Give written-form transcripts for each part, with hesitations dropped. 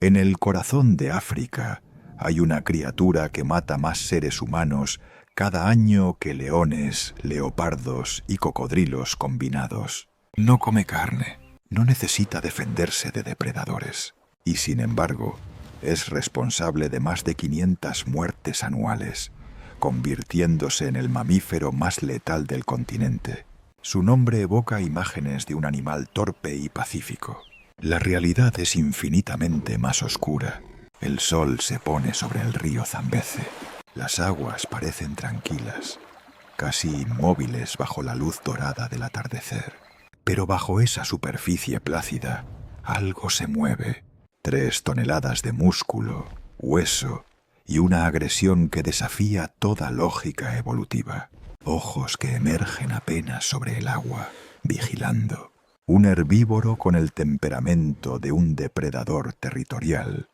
En el corazón de África hay una criatura que mata más seres humanos cada año que leones, leopardos y cocodrilos combinados. No come carne, no necesita defenderse de depredadores y, sin embargo, es responsable de más de 500 muertes anuales, convirtiéndose en el mamífero más letal del continente. Su nombre evoca imágenes de un animal torpe y pacífico. La realidad es infinitamente más oscura. El sol se pone sobre el río Zambeze. Las aguas parecen tranquilas, casi inmóviles bajo la luz dorada del atardecer. Pero bajo esa superficie plácida, algo se mueve. 3 toneladas de músculo, hueso y una agresión que desafía toda lógica evolutiva. Ojos que emergen apenas sobre el agua, vigilando. Un herbívoro con el temperamento de un depredador territorial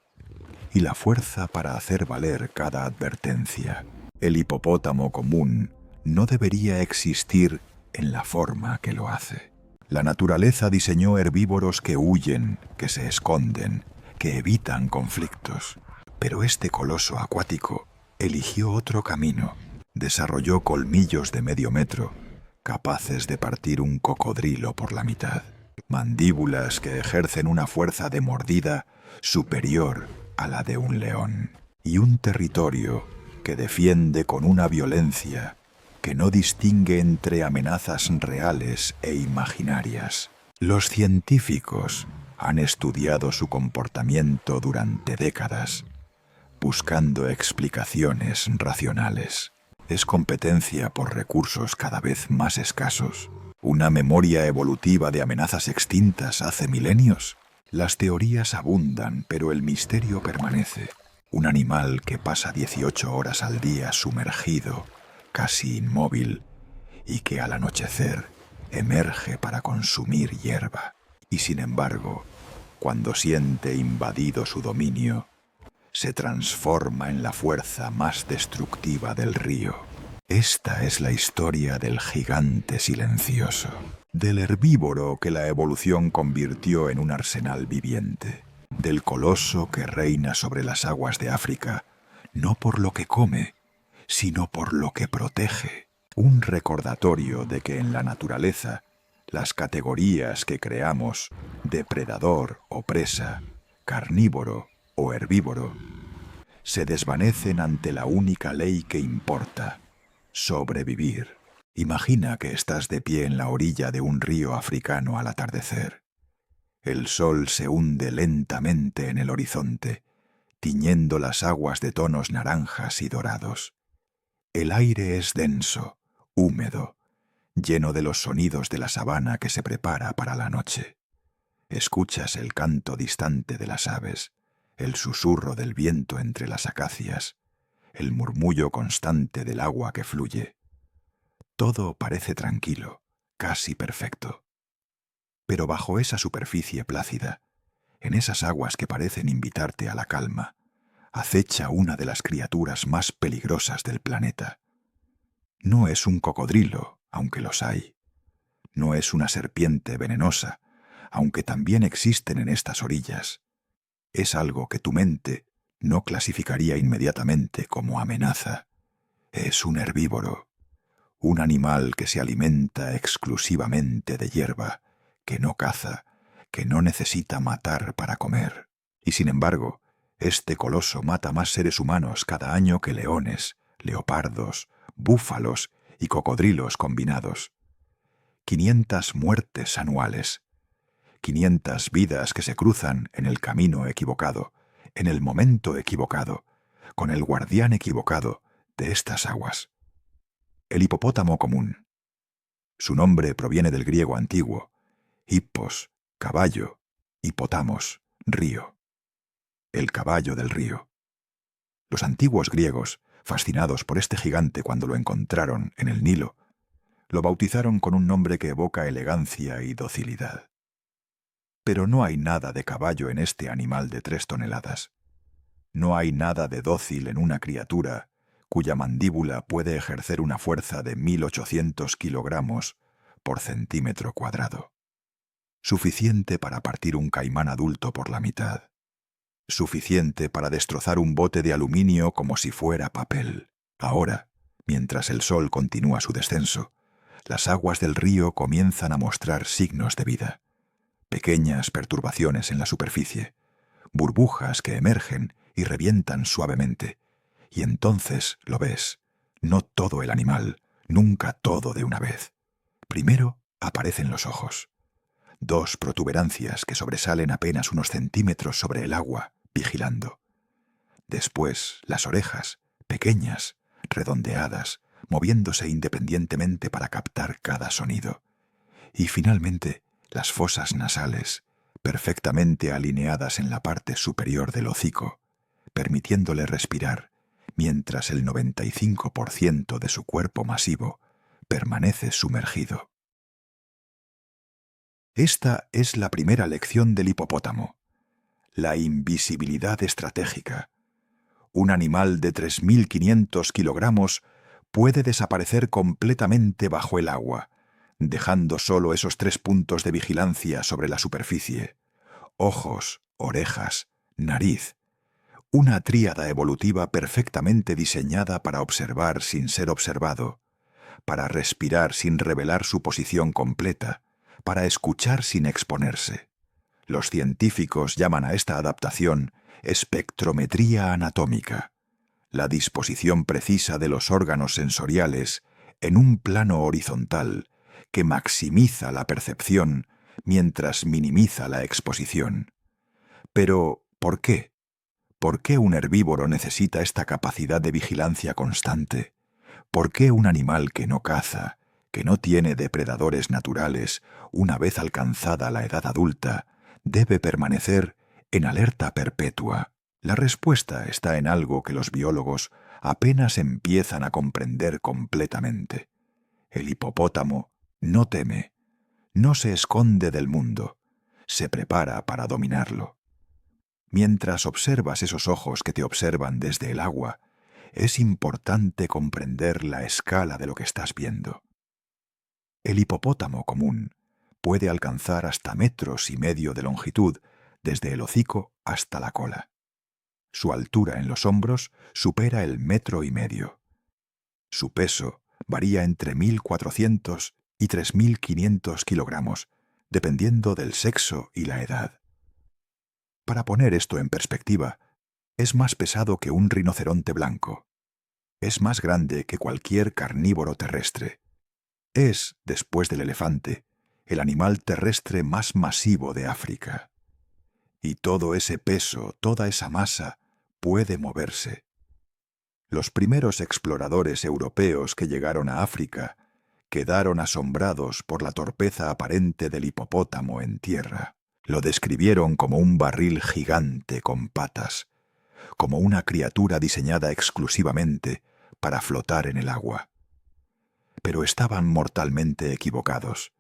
y la fuerza para hacer valer cada advertencia. El hipopótamo común no debería existir en la forma que lo hace. La naturaleza diseñó herbívoros que huyen, que se esconden, que evitan conflictos. Pero este coloso acuático eligió otro camino. Desarrolló colmillos de medio metro, capaces de partir un cocodrilo por la mitad. Mandíbulas que ejercen una fuerza de mordida superior a la de un león. Y un territorio que defiende con una violencia que no distingue entre amenazas reales e imaginarias. Los científicos han estudiado su comportamiento durante décadas, buscando explicaciones racionales. Es competencia por recursos cada vez más escasos. ¿Una memoria evolutiva de amenazas extintas hace milenios? Las teorías abundan, pero el misterio permanece. Un animal que pasa 18 horas al día sumergido, casi inmóvil, y que al anochecer emerge para consumir hierba. Y sin embargo, cuando siente invadido su dominio, se transforma en la fuerza más destructiva del río. Esta es la historia del gigante silencioso, del herbívoro que la evolución convirtió en un arsenal viviente, del coloso que reina sobre las aguas de África, no por lo que come, sino por lo que protege. Un recordatorio de que en la naturaleza, las categorías que creamos, depredador o presa, carnívoro o herbívoro, se desvanecen ante la única ley que importa: sobrevivir. Imagina que estás de pie en la orilla de un río africano al atardecer. El sol se hunde lentamente en el horizonte, tiñendo las aguas de tonos naranjas y dorados. El aire es denso, húmedo, lleno de los sonidos de la sabana que se prepara para la noche. Escuchas el canto distante de las aves, el susurro del viento entre las acacias, el murmullo constante del agua que fluye. Todo parece tranquilo, casi perfecto. Pero bajo esa superficie plácida, en esas aguas que parecen invitarte a la calma, acecha una de las criaturas más peligrosas del planeta. No es un cocodrilo, aunque los hay. No es una serpiente venenosa, aunque también existen en estas orillas. Es algo que tu mente no clasificaría inmediatamente como amenaza. Es un herbívoro, un animal que se alimenta exclusivamente de hierba, que no caza, que no necesita matar para comer. Y sin embargo, este coloso mata más seres humanos cada año que leones, leopardos, búfalos y cocodrilos combinados. 500 muertes anuales. 500 vidas que se cruzan en el camino equivocado, en el momento equivocado, con el guardián equivocado de estas aguas. El hipopótamo común. Su nombre proviene del griego antiguo: hippos, caballo, hipotamos, río. El caballo del río. Los antiguos griegos, fascinados por este gigante cuando lo encontraron en el Nilo, lo bautizaron con un nombre que evoca elegancia y docilidad. Pero no hay nada de caballo en este animal de 3 toneladas. No hay nada de dócil en una criatura cuya mandíbula puede ejercer una fuerza de 1800 kilogramos por centímetro cuadrado. Suficiente para partir un caimán adulto por la mitad. suficiente para destrozar un bote de aluminio como si fuera papel. Ahora, mientras el sol continúa su descenso, las aguas del río comienzan a mostrar signos de vida. Pequeñas perturbaciones en la superficie, burbujas que emergen y revientan suavemente. Y entonces lo ves, no todo el animal, nunca todo de una vez. Primero aparecen los ojos. Dos protuberancias que sobresalen apenas unos centímetros sobre el agua, vigilando. Después, las orejas, pequeñas, redondeadas, moviéndose independientemente para captar cada sonido. Y finalmente, las fosas nasales, perfectamente alineadas en la parte superior del hocico, permitiéndole respirar, mientras el 95% de su cuerpo masivo permanece sumergido. Esta es la primera lección del hipopótamo: la invisibilidad estratégica. Un animal de 3.500 kilogramos puede desaparecer completamente bajo el agua, dejando solo esos 3 puntos de vigilancia sobre la superficie: ojos, orejas, nariz. Una tríada evolutiva perfectamente diseñada para observar sin ser observado, para respirar sin revelar su posición completa, para escuchar sin exponerse. Los científicos llaman a esta adaptación espectrometría anatómica, la disposición precisa de los órganos sensoriales en un plano horizontal que maximiza la percepción mientras minimiza la exposición. Pero, ¿por qué? ¿Por qué un herbívoro necesita esta capacidad de vigilancia constante? ¿Por qué un animal que no caza, que no tiene depredadores naturales, una vez alcanzada la edad adulta, debe permanecer en alerta perpetua? La respuesta está en algo que los biólogos apenas empiezan a comprender completamente. El hipopótamo no teme, no se esconde del mundo, se prepara para dominarlo. Mientras observas esos ojos que te observan desde el agua, es importante comprender la escala de lo que estás viendo. El hipopótamo común puede alcanzar hasta 1,5 metros de longitud desde el hocico hasta la cola. Su altura en los hombros supera el 1,5 metros. Su peso varía entre 1.400 y 3.500 kilogramos, dependiendo del sexo y la edad. Para poner esto en perspectiva, es más pesado que un rinoceronte blanco. Es más grande que cualquier carnívoro terrestre. Es, después del elefante, el animal terrestre más masivo de África. Y todo ese peso, toda esa masa, puede moverse. Los primeros exploradores europeos que llegaron a África quedaron asombrados por la torpeza aparente del hipopótamo en tierra. Lo describieron como un barril gigante con patas, como una criatura diseñada exclusivamente para flotar en el agua. Pero estaban mortalmente equivocados.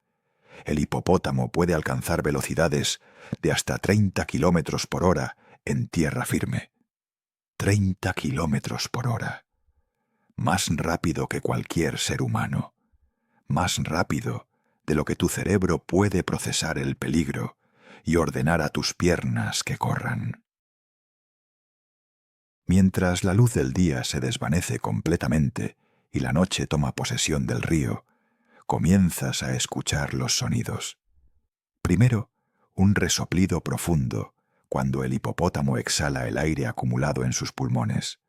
El hipopótamo puede alcanzar velocidades de hasta 30 kilómetros por hora en tierra firme. 30 kilómetros por hora. Más rápido que cualquier ser humano. Más rápido de lo que tu cerebro puede procesar el peligro y ordenar a tus piernas que corran. Mientras la luz del día se desvanece completamente y la noche toma posesión del río, comienzas a escuchar los sonidos. Primero, un resoplido profundo cuando el hipopótamo exhala el aire acumulado en sus pulmones.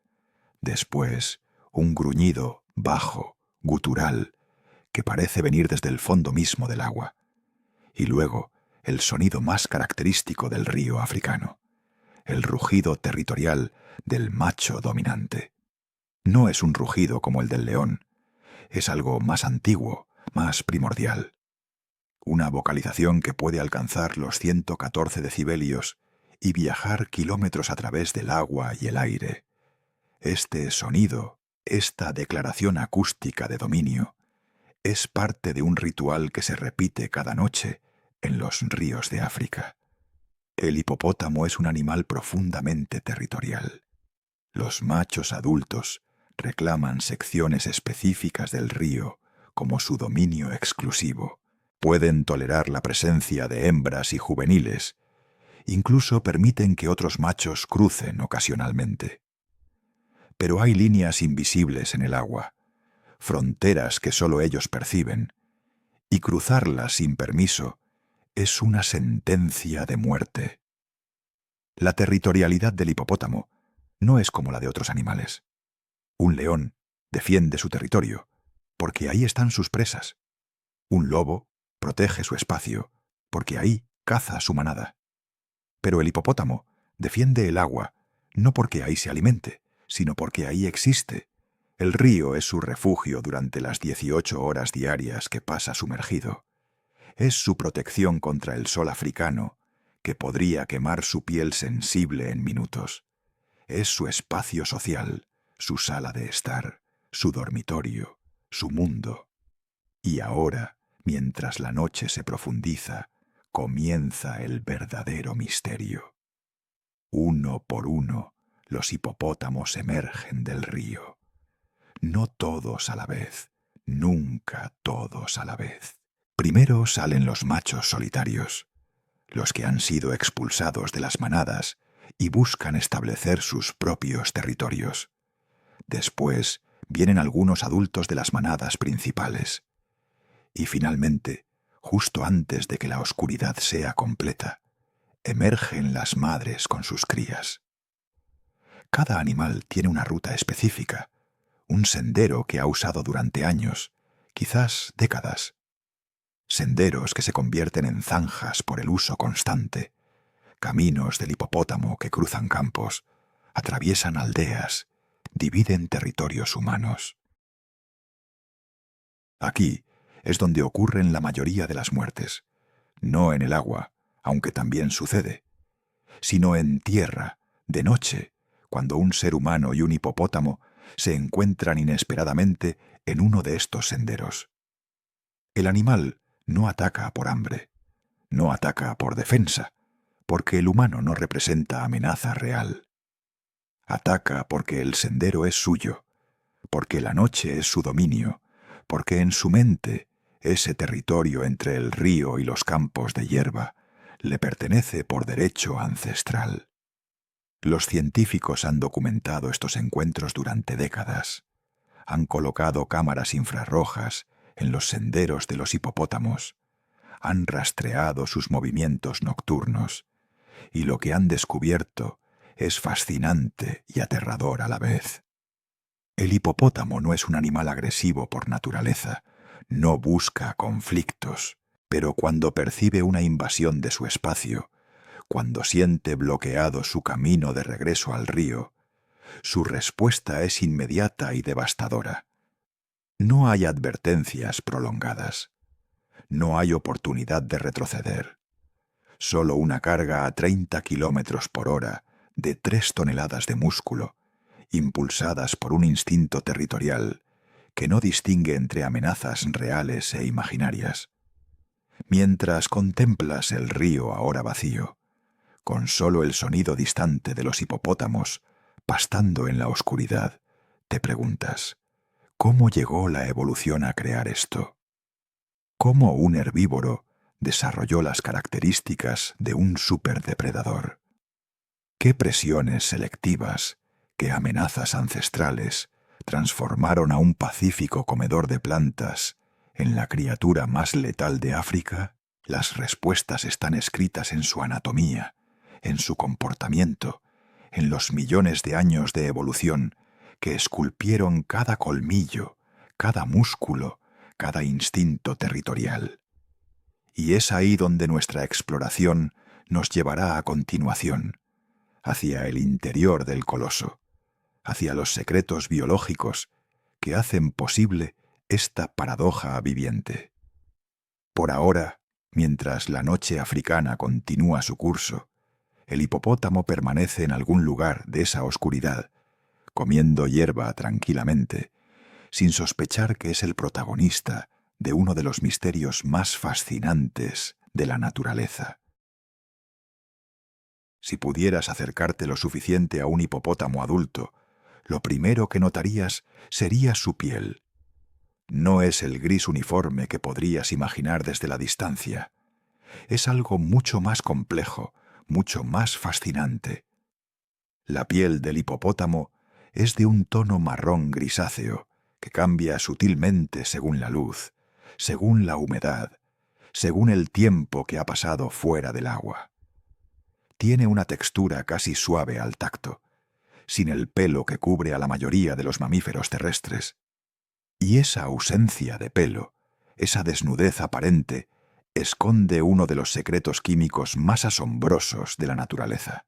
Después, un gruñido bajo, gutural, que parece venir desde el fondo mismo del agua. Y luego, el sonido más característico del río africano, el rugido territorial del macho dominante. No es un rugido como el del león, es algo más antiguo, más primordial. Una vocalización que puede alcanzar los 114 decibelios y viajar kilómetros a través del agua y el aire. Este sonido, esta declaración acústica de dominio, es parte de un ritual que se repite cada noche en los ríos de África. El hipopótamo es un animal profundamente territorial. Los machos adultos reclaman secciones específicas del río como su dominio exclusivo. Pueden tolerar la presencia de hembras y juveniles, Incluso permiten que otros machos crucen ocasionalmente. Pero hay líneas invisibles en el agua, fronteras que solo ellos perciben, y cruzarlas sin permiso es una sentencia de muerte. La territorialidad del hipopótamo no es como la de otros animales. Un león defiende su territorio, porque ahí están sus presas. Un lobo protege su espacio, porque ahí caza su manada. Pero el hipopótamo defiende el agua, no porque ahí se alimente, sino porque ahí existe. El río es su refugio durante las 18 horas diarias que pasa sumergido. Es su protección contra el sol africano, que podría quemar su piel sensible en minutos. Es su espacio social, su sala de estar, su dormitorio, su mundo. Y ahora, mientras la noche se profundiza, comienza el verdadero misterio. Uno por uno, los hipopótamos emergen del río. No todos a la vez, nunca todos a la vez. Primero salen los machos solitarios, los que han sido expulsados de las manadas y buscan establecer sus propios territorios. Después vienen algunos adultos de las manadas principales. Y finalmente, justo antes de que la oscuridad sea completa, emergen las madres con sus crías. Cada animal tiene una ruta específica, un sendero que ha usado durante años, quizás décadas. Senderos que se convierten en zanjas por el uso constante, caminos del hipopótamo que cruzan campos, atraviesan aldeas, dividen territorios humanos. Aquí es donde ocurren la mayoría de las muertes, no en el agua, aunque también sucede, sino en tierra, de noche, cuando un ser humano y un hipopótamo se encuentran inesperadamente en uno de estos senderos. El animal no ataca por hambre, no ataca por defensa, porque el humano no representa amenaza real. Ataca porque el sendero es suyo, porque la noche es su dominio, porque en su mente ese territorio entre el río y los campos de hierba le pertenece por derecho ancestral. Los científicos han documentado estos encuentros durante décadas. Han colocado cámaras infrarrojas en los senderos de los hipopótamos. Han rastreado sus movimientos nocturnos. Y lo que han descubierto es fascinante y aterrador a la vez. El hipopótamo no es un animal agresivo por naturaleza, no busca conflictos, pero cuando percibe una invasión de su espacio, cuando siente bloqueado su camino de regreso al río, su respuesta es inmediata y devastadora. No hay advertencias prolongadas, no hay oportunidad de retroceder. Solo una carga a 30 kilómetros por hora de 3 toneladas de músculo, impulsadas por un instinto territorial que no distingue entre amenazas reales e imaginarias. Mientras contemplas el río ahora vacío, con solo el sonido distante de los hipopótamos pastando en la oscuridad, te preguntas, ¿cómo llegó la evolución a crear esto? ¿Cómo un herbívoro desarrolló las características de un superdepredador? ¿Qué presiones selectivas, qué amenazas ancestrales transformaron a un pacífico comedor de plantas en la criatura más letal de África? Las respuestas están escritas en su anatomía, en su comportamiento, en los millones de años de evolución que esculpieron cada colmillo, cada músculo, cada instinto territorial. Y es ahí donde nuestra exploración nos llevará a continuación, hacia el interior del coloso, hacia los secretos biológicos que hacen posible esta paradoja viviente. Por ahora, mientras la noche africana continúa su curso, el hipopótamo permanece en algún lugar de esa oscuridad, comiendo hierba tranquilamente, sin sospechar que es el protagonista de uno de los misterios más fascinantes de la naturaleza. Si pudieras acercarte lo suficiente a un hipopótamo adulto, lo primero que notarías sería su piel. No es el gris uniforme que podrías imaginar desde la distancia. Es algo mucho más complejo, mucho más fascinante. La piel del hipopótamo es de un tono marrón grisáceo que cambia sutilmente según la luz, según la humedad, según el tiempo que ha pasado fuera del agua. Tiene una textura casi suave al tacto, sin el pelo que cubre a la mayoría de los mamíferos terrestres. Y esa ausencia de pelo, esa desnudez aparente, esconde uno de los secretos químicos más asombrosos de la naturaleza.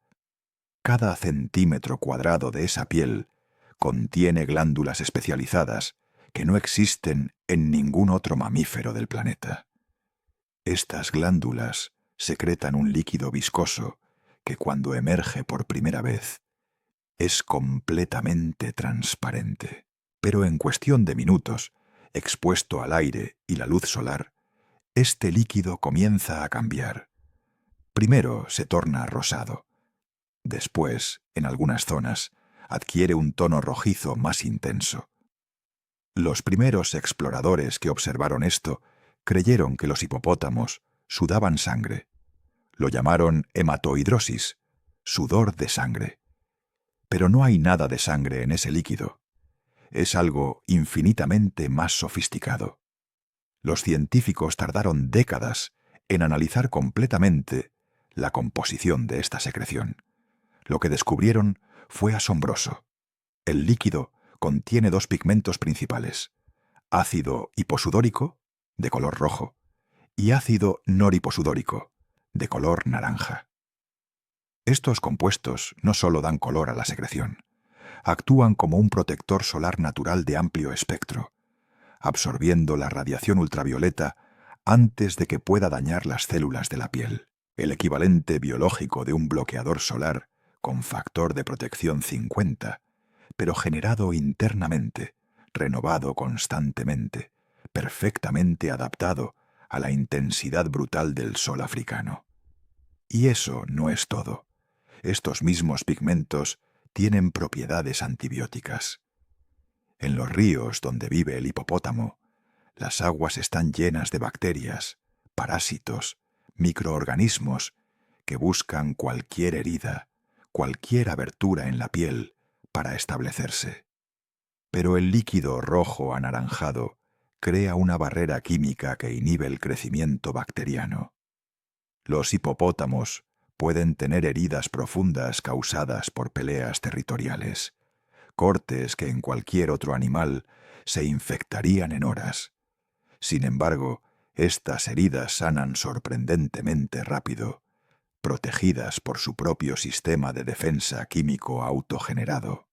Cada centímetro cuadrado de esa piel contiene glándulas especializadas que no existen en ningún otro mamífero del planeta. Estas glándulas secretan un líquido viscoso que cuando emerge por primera vez es completamente transparente. Pero en cuestión de minutos, expuesto al aire y la luz solar, este líquido comienza a cambiar. Primero se torna rosado. Después, en algunas zonas, adquiere un tono rojizo más intenso. Los primeros exploradores que observaron esto creyeron que los hipopótamos sudaban sangre. Lo llamaron hematohidrosis, sudor de sangre. Pero no hay nada de sangre en ese líquido. Es algo infinitamente más sofisticado. Los científicos tardaron décadas en analizar completamente la composición de esta secreción. Lo que descubrieron fue asombroso. El líquido contiene dos pigmentos principales: ácido hiposudórico, de color rojo, y ácido noriposudórico, de color naranja. Estos compuestos no solo dan color a la secreción, actúan como un protector solar natural de amplio espectro, absorbiendo la radiación ultravioleta antes de que pueda dañar las células de la piel, el equivalente biológico de un bloqueador solar con factor de protección 50, pero generado internamente, renovado constantemente, perfectamente adaptado a la intensidad brutal del sol africano. Y eso no es todo. Estos mismos pigmentos tienen propiedades antibióticas. En los ríos donde vive el hipopótamo, las aguas están llenas de bacterias, parásitos, microorganismos que buscan cualquier herida, cualquier abertura en la piel para establecerse. Pero el líquido rojo anaranjado crea una barrera química que inhibe el crecimiento bacteriano. Los hipopótamos pueden tener heridas profundas causadas por peleas territoriales, cortes que en cualquier otro animal se infectarían en horas. Sin embargo, estas heridas sanan sorprendentemente rápido, protegidas por su propio sistema de defensa químico autogenerado.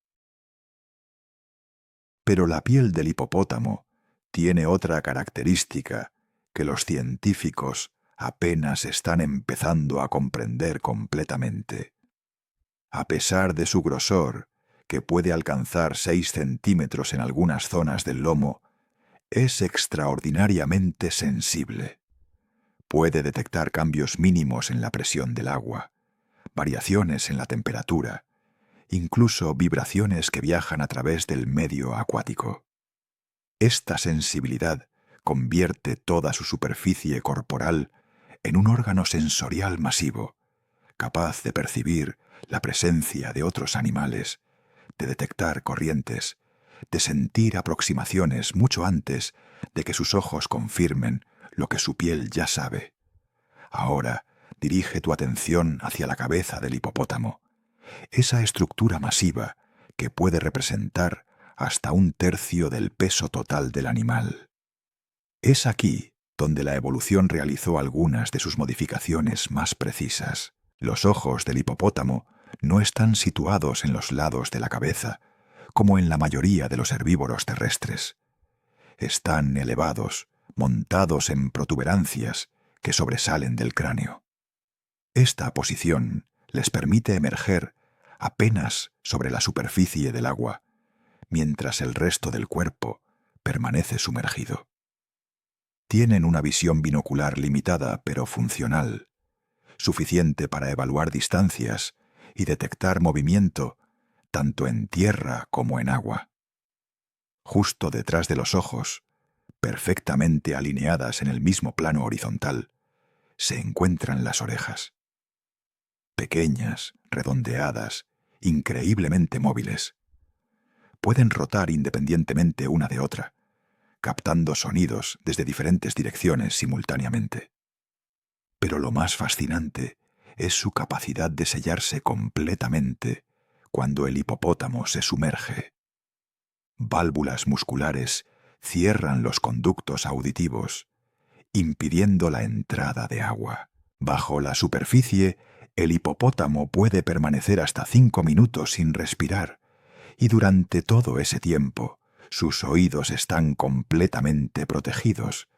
Pero la piel del hipopótamo tiene otra característica que los científicos apenas están empezando a comprender completamente. A pesar de su grosor, que puede alcanzar 6 centímetros en algunas zonas del lomo, es extraordinariamente sensible. Puede detectar cambios mínimos en la presión del agua, variaciones en la temperatura, incluso vibraciones que viajan a través del medio acuático. Esta sensibilidad convierte toda su superficie corporal en un órgano sensorial masivo, capaz de percibir la presencia de otros animales, de detectar corrientes, de sentir aproximaciones mucho antes de que sus ojos confirmen lo que su piel ya sabe. Ahora dirige tu atención hacia la cabeza del hipopótamo, esa estructura masiva que puede representar hasta 1/3 del peso total del animal. Es aquí donde la evolución realizó algunas de sus modificaciones más precisas. Los ojos del hipopótamo no están situados en los lados de la cabeza, como en la mayoría de los herbívoros terrestres. Están elevados, montados en protuberancias que sobresalen del cráneo. Esta posición les permite emerger apenas sobre la superficie del agua, mientras el resto del cuerpo permanece sumergido. Tienen una visión binocular limitada pero funcional, suficiente para evaluar distancias y detectar movimiento tanto en tierra como en agua. Justo detrás de los ojos, perfectamente alineadas en el mismo plano horizontal, se encuentran las orejas. pequeñas, redondeadas, increíblemente móviles. Pueden rotar independientemente una de otra, captando sonidos desde diferentes direcciones simultáneamente. Pero lo más fascinante es su capacidad de sellarse completamente cuando el hipopótamo se sumerge. Válvulas musculares cierran los conductos auditivos, impidiendo la entrada de agua. Bajo la superficie, el hipopótamo puede permanecer hasta 5 minutos sin respirar, y durante todo ese tiempo, sus oídos están completamente protegidos,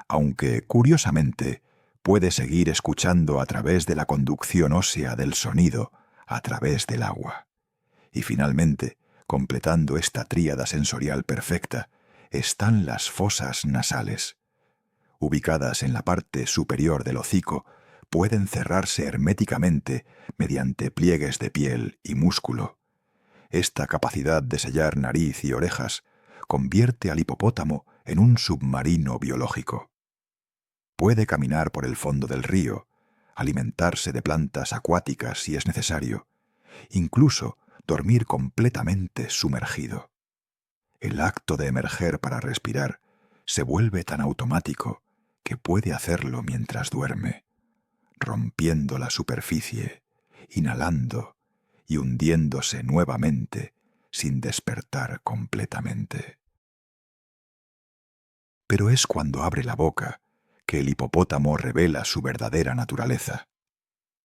aunque, curiosamente, puede seguir escuchando a través de la conducción ósea del sonido a través del agua. Y finalmente, completando esta tríada sensorial perfecta, están las fosas nasales. Ubicadas en la parte superior del hocico, pueden cerrarse herméticamente mediante pliegues de piel y músculo. Esta capacidad de sellar nariz y orejas convierte al hipopótamo en un submarino biológico. Puede caminar por el fondo del río, alimentarse de plantas acuáticas si es necesario, incluso dormir completamente sumergido. El acto de emerger para respirar se vuelve tan automático que puede hacerlo mientras duerme, rompiendo la superficie, inhalando y hundiéndose nuevamente sin despertar completamente. Pero es cuando abre la boca que el hipopótamo revela su verdadera naturaleza.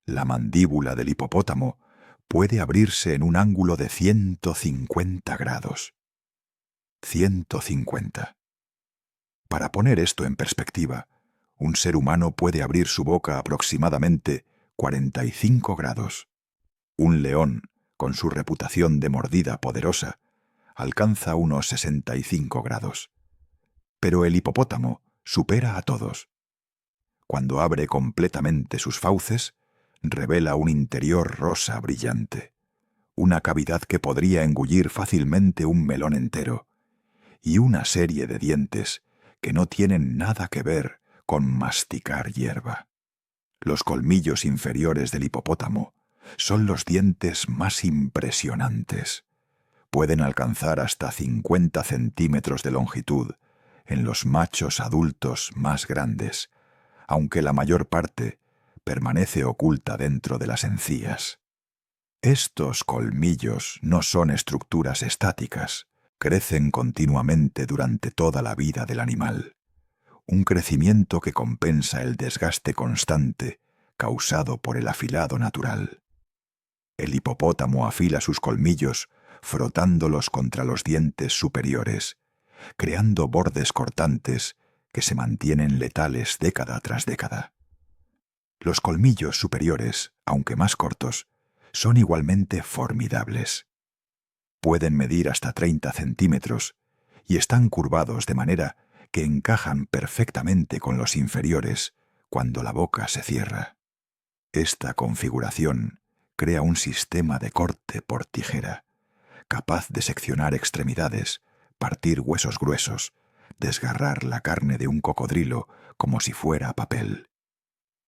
La mandíbula del hipopótamo puede abrirse en un ángulo de 150 grados. 150. Para poner esto en perspectiva, un ser humano puede abrir su boca aproximadamente 45 grados. Un león, con su reputación de mordida poderosa, alcanza unos 65 grados. Pero el hipopótamo supera a todos. Cuando abre completamente sus fauces, revela un interior rosa brillante, una cavidad que podría engullir fácilmente un melón entero, y una serie de dientes que no tienen nada que ver con masticar hierba. Los colmillos inferiores del hipopótamo son los dientes más impresionantes. Pueden alcanzar hasta 50 centímetros de longitud en los machos adultos más grandes, aunque la mayor parte permanece oculta dentro de las encías. Estos colmillos no son estructuras estáticas, crecen continuamente durante toda la vida del animal. Un crecimiento que compensa el desgaste constante causado por el afilado natural. El hipopótamo afila sus colmillos frotándolos contra los dientes superiores, creando bordes cortantes que se mantienen letales década tras década. Los colmillos superiores, aunque más cortos, son igualmente formidables. Pueden medir hasta 30 centímetros y están curvados de manera que encajan perfectamente con los inferiores cuando la boca se cierra. Esta configuración crea un sistema de corte por tijera, capaz de seccionar extremidades, partir huesos gruesos, desgarrar la carne de un cocodrilo como si fuera papel.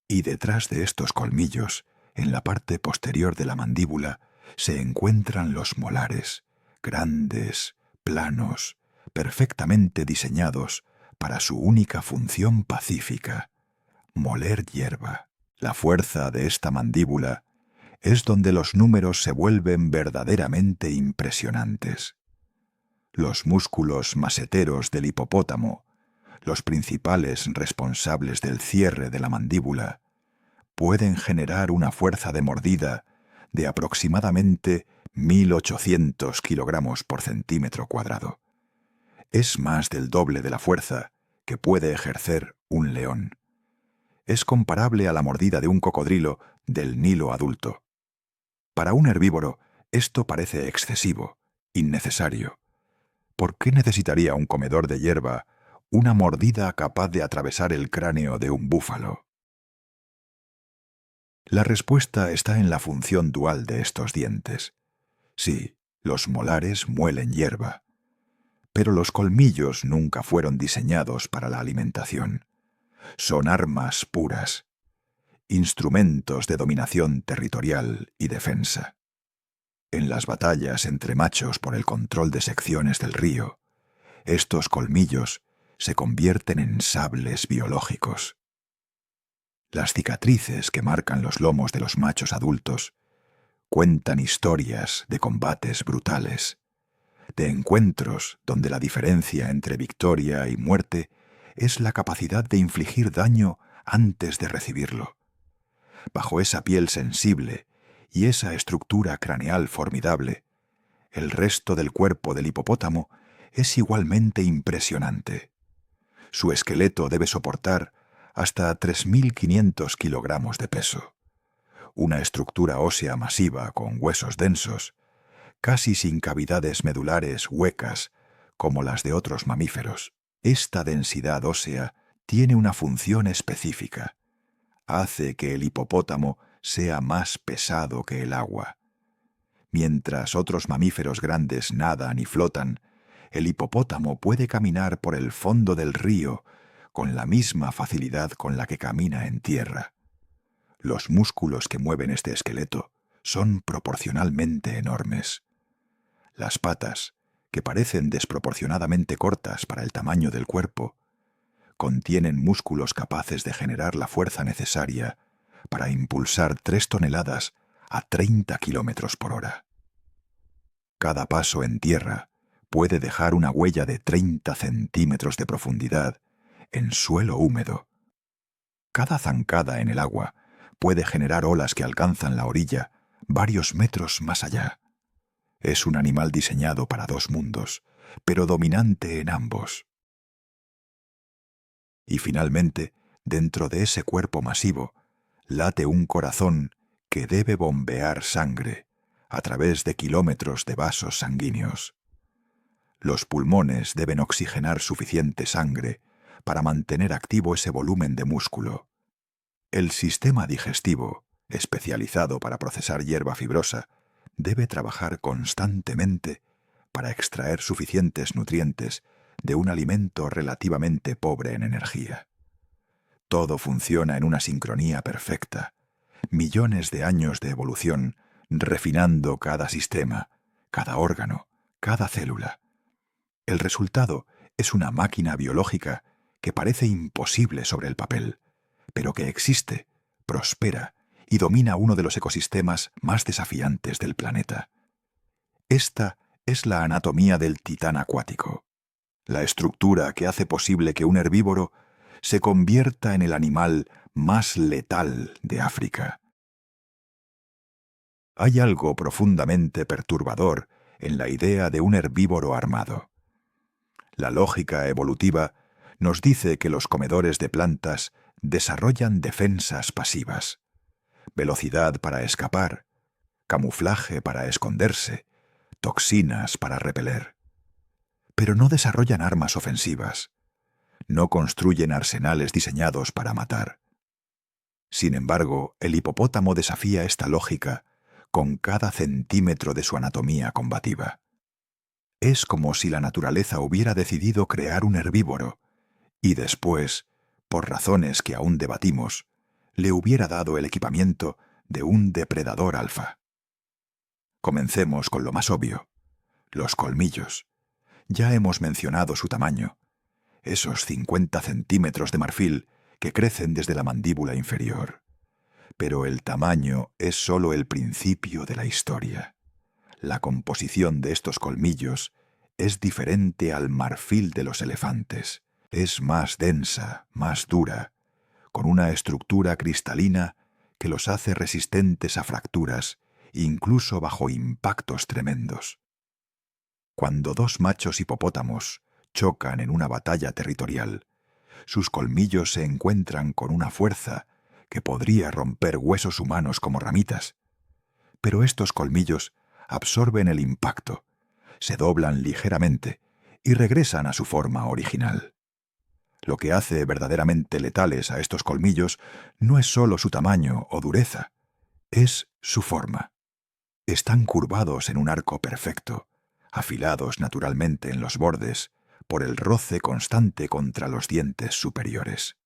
Y detrás de estos colmillos, en la parte posterior de la mandíbula, se encuentran los molares, grandes, planos, perfectamente diseñados para su única función pacífica: moler hierba. La fuerza de esta mandíbula es donde los números se vuelven verdaderamente impresionantes. Los músculos maseteros del hipopótamo, los principales responsables del cierre de la mandíbula, pueden generar una fuerza de mordida de aproximadamente 1.800 kilogramos por centímetro cuadrado. Es más del doble de la fuerza que puede ejercer un león. Es comparable a la mordida de un cocodrilo del Nilo adulto. Para un herbívoro, esto parece excesivo, innecesario. ¿Por qué necesitaría un comedor de hierba una mordida capaz de atravesar el cráneo de un búfalo? La respuesta está en la función dual de estos dientes. Sí, los molares muelen hierba, pero los colmillos nunca fueron diseñados para la alimentación. Son armas puras. instrumentos de dominación territorial y defensa. En las batallas entre machos por el control de secciones del río, estos colmillos se convierten en sables biológicos. Las cicatrices que marcan los lomos de los machos adultos cuentan historias de combates brutales, de encuentros donde la diferencia entre victoria y muerte es la capacidad de infligir daño antes de recibirlo. Bajo esa piel sensible y esa estructura craneal formidable, el resto del cuerpo del hipopótamo es igualmente impresionante. Su esqueleto debe soportar hasta 3.500 kilogramos de peso. Una estructura ósea masiva con huesos densos, casi sin cavidades medulares huecas como las de otros mamíferos. Esta densidad ósea tiene una función específica. Hace que el hipopótamo sea más pesado que el agua. Mientras otros mamíferos grandes nadan y flotan, el hipopótamo puede caminar por el fondo del río con la misma facilidad con la que camina en tierra. Los músculos que mueven este esqueleto son proporcionalmente enormes. Las patas, que parecen desproporcionadamente cortas para el tamaño del cuerpo, contienen músculos capaces de generar la fuerza necesaria para impulsar 3 toneladas a 30 kilómetros por hora. Cada paso en tierra puede dejar una huella de 30 centímetros de profundidad en suelo húmedo. Cada zancada en el agua puede generar olas que alcanzan la orilla varios metros más allá. Es un animal diseñado para 2 mundos, pero dominante en ambos. Y finalmente, dentro de ese cuerpo masivo, late un corazón que debe bombear sangre a través de kilómetros de vasos sanguíneos. Los pulmones deben oxigenar suficiente sangre para mantener activo ese volumen de músculo. El sistema digestivo, especializado para procesar hierba fibrosa, debe trabajar constantemente para extraer suficientes nutrientes de un alimento relativamente pobre en energía. Todo funciona en una sincronía perfecta. Millones de años de evolución refinando cada sistema, cada órgano, cada célula. El resultado es una máquina biológica que parece imposible sobre el papel, pero que existe, prospera y domina uno de los ecosistemas más desafiantes del planeta. Esta es la anatomía del titán acuático, la estructura que hace posible que un herbívoro se convierta en el animal más letal de África. Hay algo profundamente perturbador en la idea de un herbívoro armado. La lógica evolutiva nos dice que los comedores de plantas desarrollan defensas pasivas, velocidad para escapar, camuflaje para esconderse, toxinas para repeler. Pero no desarrollan armas ofensivas, no construyen arsenales diseñados para matar. Sin embargo, el hipopótamo desafía esta lógica con cada centímetro de su anatomía combativa. Es como si la naturaleza hubiera decidido crear un herbívoro y después, por razones que aún debatimos, le hubiera dado el equipamiento de un depredador alfa. Comencemos con lo más obvio, los colmillos. Ya hemos mencionado su tamaño, esos 50 centímetros de marfil que crecen desde la mandíbula inferior. Pero el tamaño es solo el principio de la historia. La composición de estos colmillos es diferente al marfil de los elefantes. Es más densa, más dura, con una estructura cristalina que los hace resistentes a fracturas, incluso bajo impactos tremendos. Cuando 2 machos hipopótamos chocan en una batalla territorial, sus colmillos se encuentran con una fuerza que podría romper huesos humanos como ramitas. Pero estos colmillos absorben el impacto, se doblan ligeramente y regresan a su forma original. Lo que hace verdaderamente letales a estos colmillos no es solo su tamaño o dureza, es su forma. Están curvados en un arco perfecto, afilados naturalmente en los bordes por el roce constante contra los dientes superiores.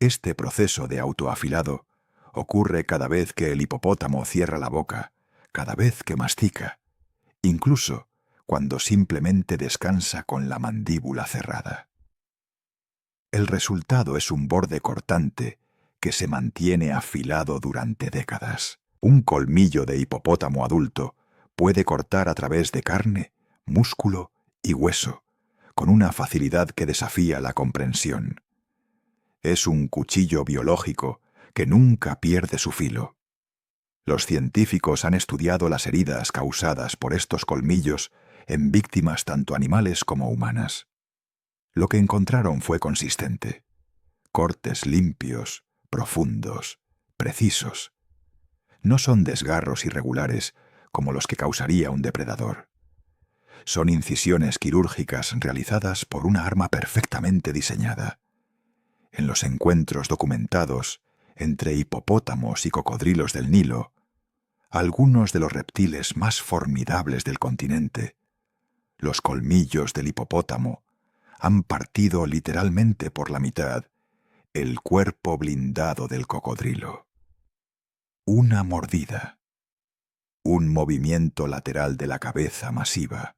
Este proceso de autoafilado ocurre cada vez que el hipopótamo cierra la boca, cada vez que mastica, incluso cuando simplemente descansa con la mandíbula cerrada. El resultado es un borde cortante que se mantiene afilado durante décadas. Un colmillo de hipopótamo adulto puede cortar a través de carne, músculo y hueso, con una facilidad que desafía la comprensión. Es un cuchillo biológico que nunca pierde su filo. Los científicos han estudiado las heridas causadas por estos colmillos en víctimas tanto animales como humanas. Lo que encontraron fue consistente. Cortes limpios, profundos, precisos. No son desgarros irregulares como los que causaría un depredador. Son incisiones quirúrgicas realizadas por una arma perfectamente diseñada. En los encuentros documentados entre hipopótamos y cocodrilos del Nilo, algunos de los reptiles más formidables del continente, los colmillos del hipopótamo, han partido literalmente por la mitad el cuerpo blindado del cocodrilo. Una mordida, un movimiento lateral de la cabeza masiva,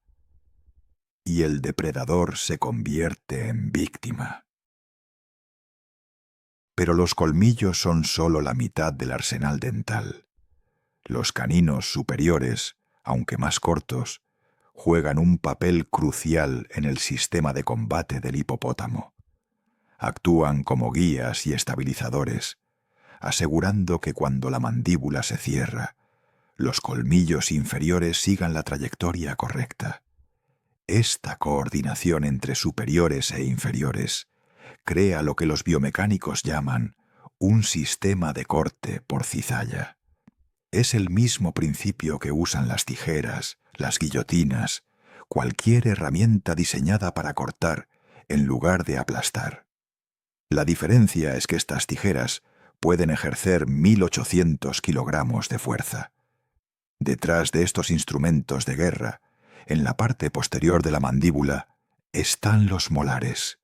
y el depredador se convierte en víctima. Pero los colmillos son solo la mitad del arsenal dental. Los caninos superiores, aunque más cortos, juegan un papel crucial en el sistema de combate del hipopótamo. Actúan como guías y estabilizadores, asegurando que cuando la mandíbula se cierra, los colmillos inferiores sigan la trayectoria correcta. Esta coordinación entre superiores e inferiores crea lo que los biomecánicos llaman un sistema de corte por cizalla. Es el mismo principio que usan las tijeras, las guillotinas, cualquier herramienta diseñada para cortar en lugar de aplastar. La diferencia es que estas tijeras pueden ejercer 1.800 kilogramos de fuerza. Detrás de estos instrumentos de guerra, en la parte posterior de la mandíbula, están los molares.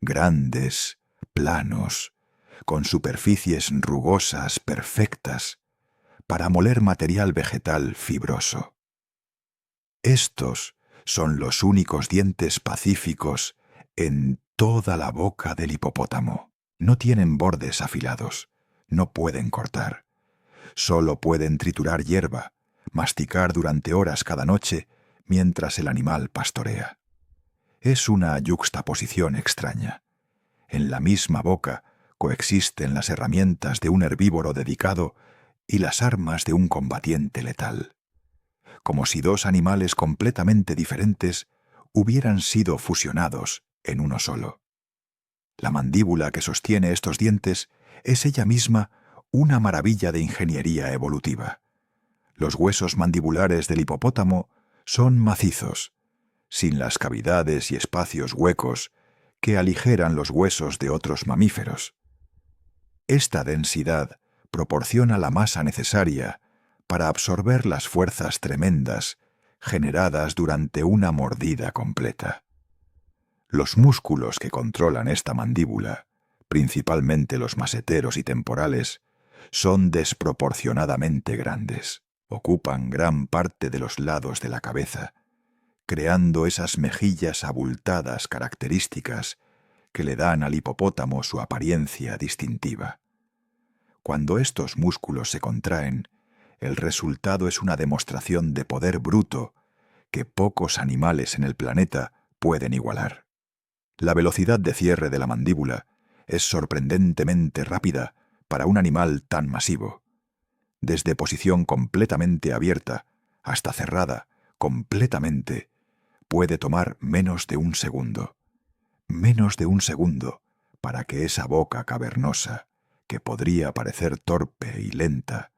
Grandes, planos, con superficies rugosas perfectas, para moler material vegetal fibroso. Estos son los únicos dientes pacíficos en toda la boca del hipopótamo. No tienen bordes afilados, no pueden cortar. Solo pueden triturar hierba, masticar durante horas cada noche mientras el animal pastorea. Es una yuxtaposición extraña. En la misma boca coexisten las herramientas de un herbívoro dedicado y las armas de un combatiente letal, como si dos animales completamente diferentes hubieran sido fusionados en uno solo. La mandíbula que sostiene estos dientes es ella misma una maravilla de ingeniería evolutiva. Los huesos mandibulares del hipopótamo son macizos, sin las cavidades y espacios huecos que aligeran los huesos de otros mamíferos. Esta densidad proporciona la masa necesaria para absorber las fuerzas tremendas generadas durante una mordida completa. Los músculos que controlan esta mandíbula, principalmente los maseteros y temporales, son desproporcionadamente grandes. Ocupan gran parte de los lados de la cabeza, creando esas mejillas abultadas características que le dan al hipopótamo su apariencia distintiva. Cuando estos músculos se contraen, el resultado es una demostración de poder bruto que pocos animales en el planeta pueden igualar. La velocidad de cierre de la mandíbula es sorprendentemente rápida para un animal tan masivo. Desde posición completamente abierta hasta cerrada completamente, puede tomar menos de un segundo. Menos de un segundo para que esa boca cavernosa, que podría parecer torpe y lenta,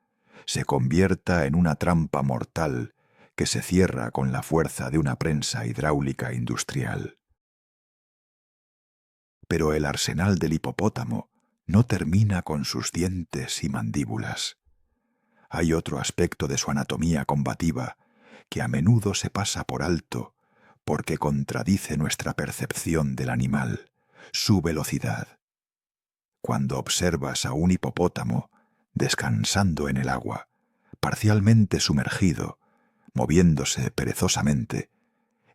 se convierta en una trampa mortal que se cierra con la fuerza de una prensa hidráulica industrial. Pero el arsenal del hipopótamo no termina con sus dientes y mandíbulas. Hay otro aspecto de su anatomía combativa que a menudo se pasa por alto porque contradice nuestra percepción del animal, su velocidad. Cuando observas a un hipopótamo descansando en el agua, parcialmente sumergido, moviéndose perezosamente,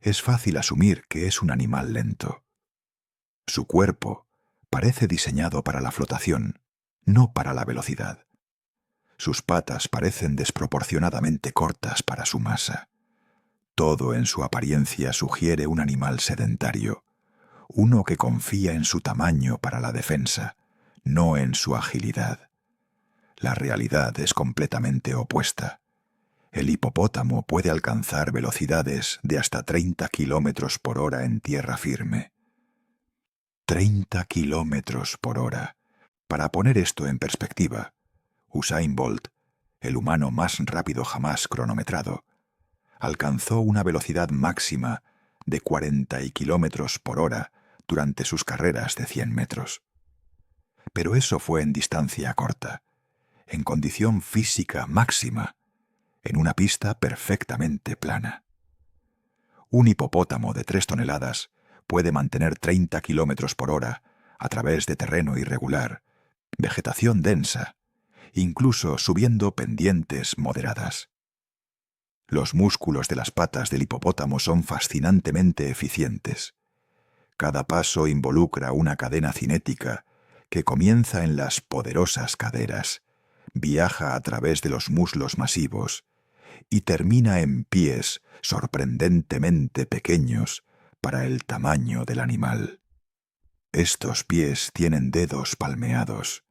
es fácil asumir que es un animal lento. Su cuerpo parece diseñado para la flotación, no para la velocidad. Sus patas parecen desproporcionadamente cortas para su masa. Todo en su apariencia sugiere un animal sedentario, uno que confía en su tamaño para la defensa, no en su agilidad. La realidad es completamente opuesta. El hipopótamo puede alcanzar velocidades de hasta 30 kilómetros por hora en tierra firme. 30 kilómetros por hora. Para poner esto en perspectiva, Usain Bolt, el humano más rápido jamás cronometrado, alcanzó una velocidad máxima de 40 kilómetros por hora durante sus carreras de 100 metros. Pero eso fue en distancia corta, en condición física máxima, en una pista perfectamente plana. Un hipopótamo de 3 toneladas puede mantener 30 kilómetros por hora a través de terreno irregular, vegetación densa, incluso subiendo pendientes moderadas. Los músculos de las patas del hipopótamo son fascinantemente eficientes. Cada paso involucra una cadena cinética que comienza en las poderosas caderas, viaja a través de los muslos masivos y termina en pies sorprendentemente pequeños para el tamaño del animal. Estos pies tienen dedos palmeados,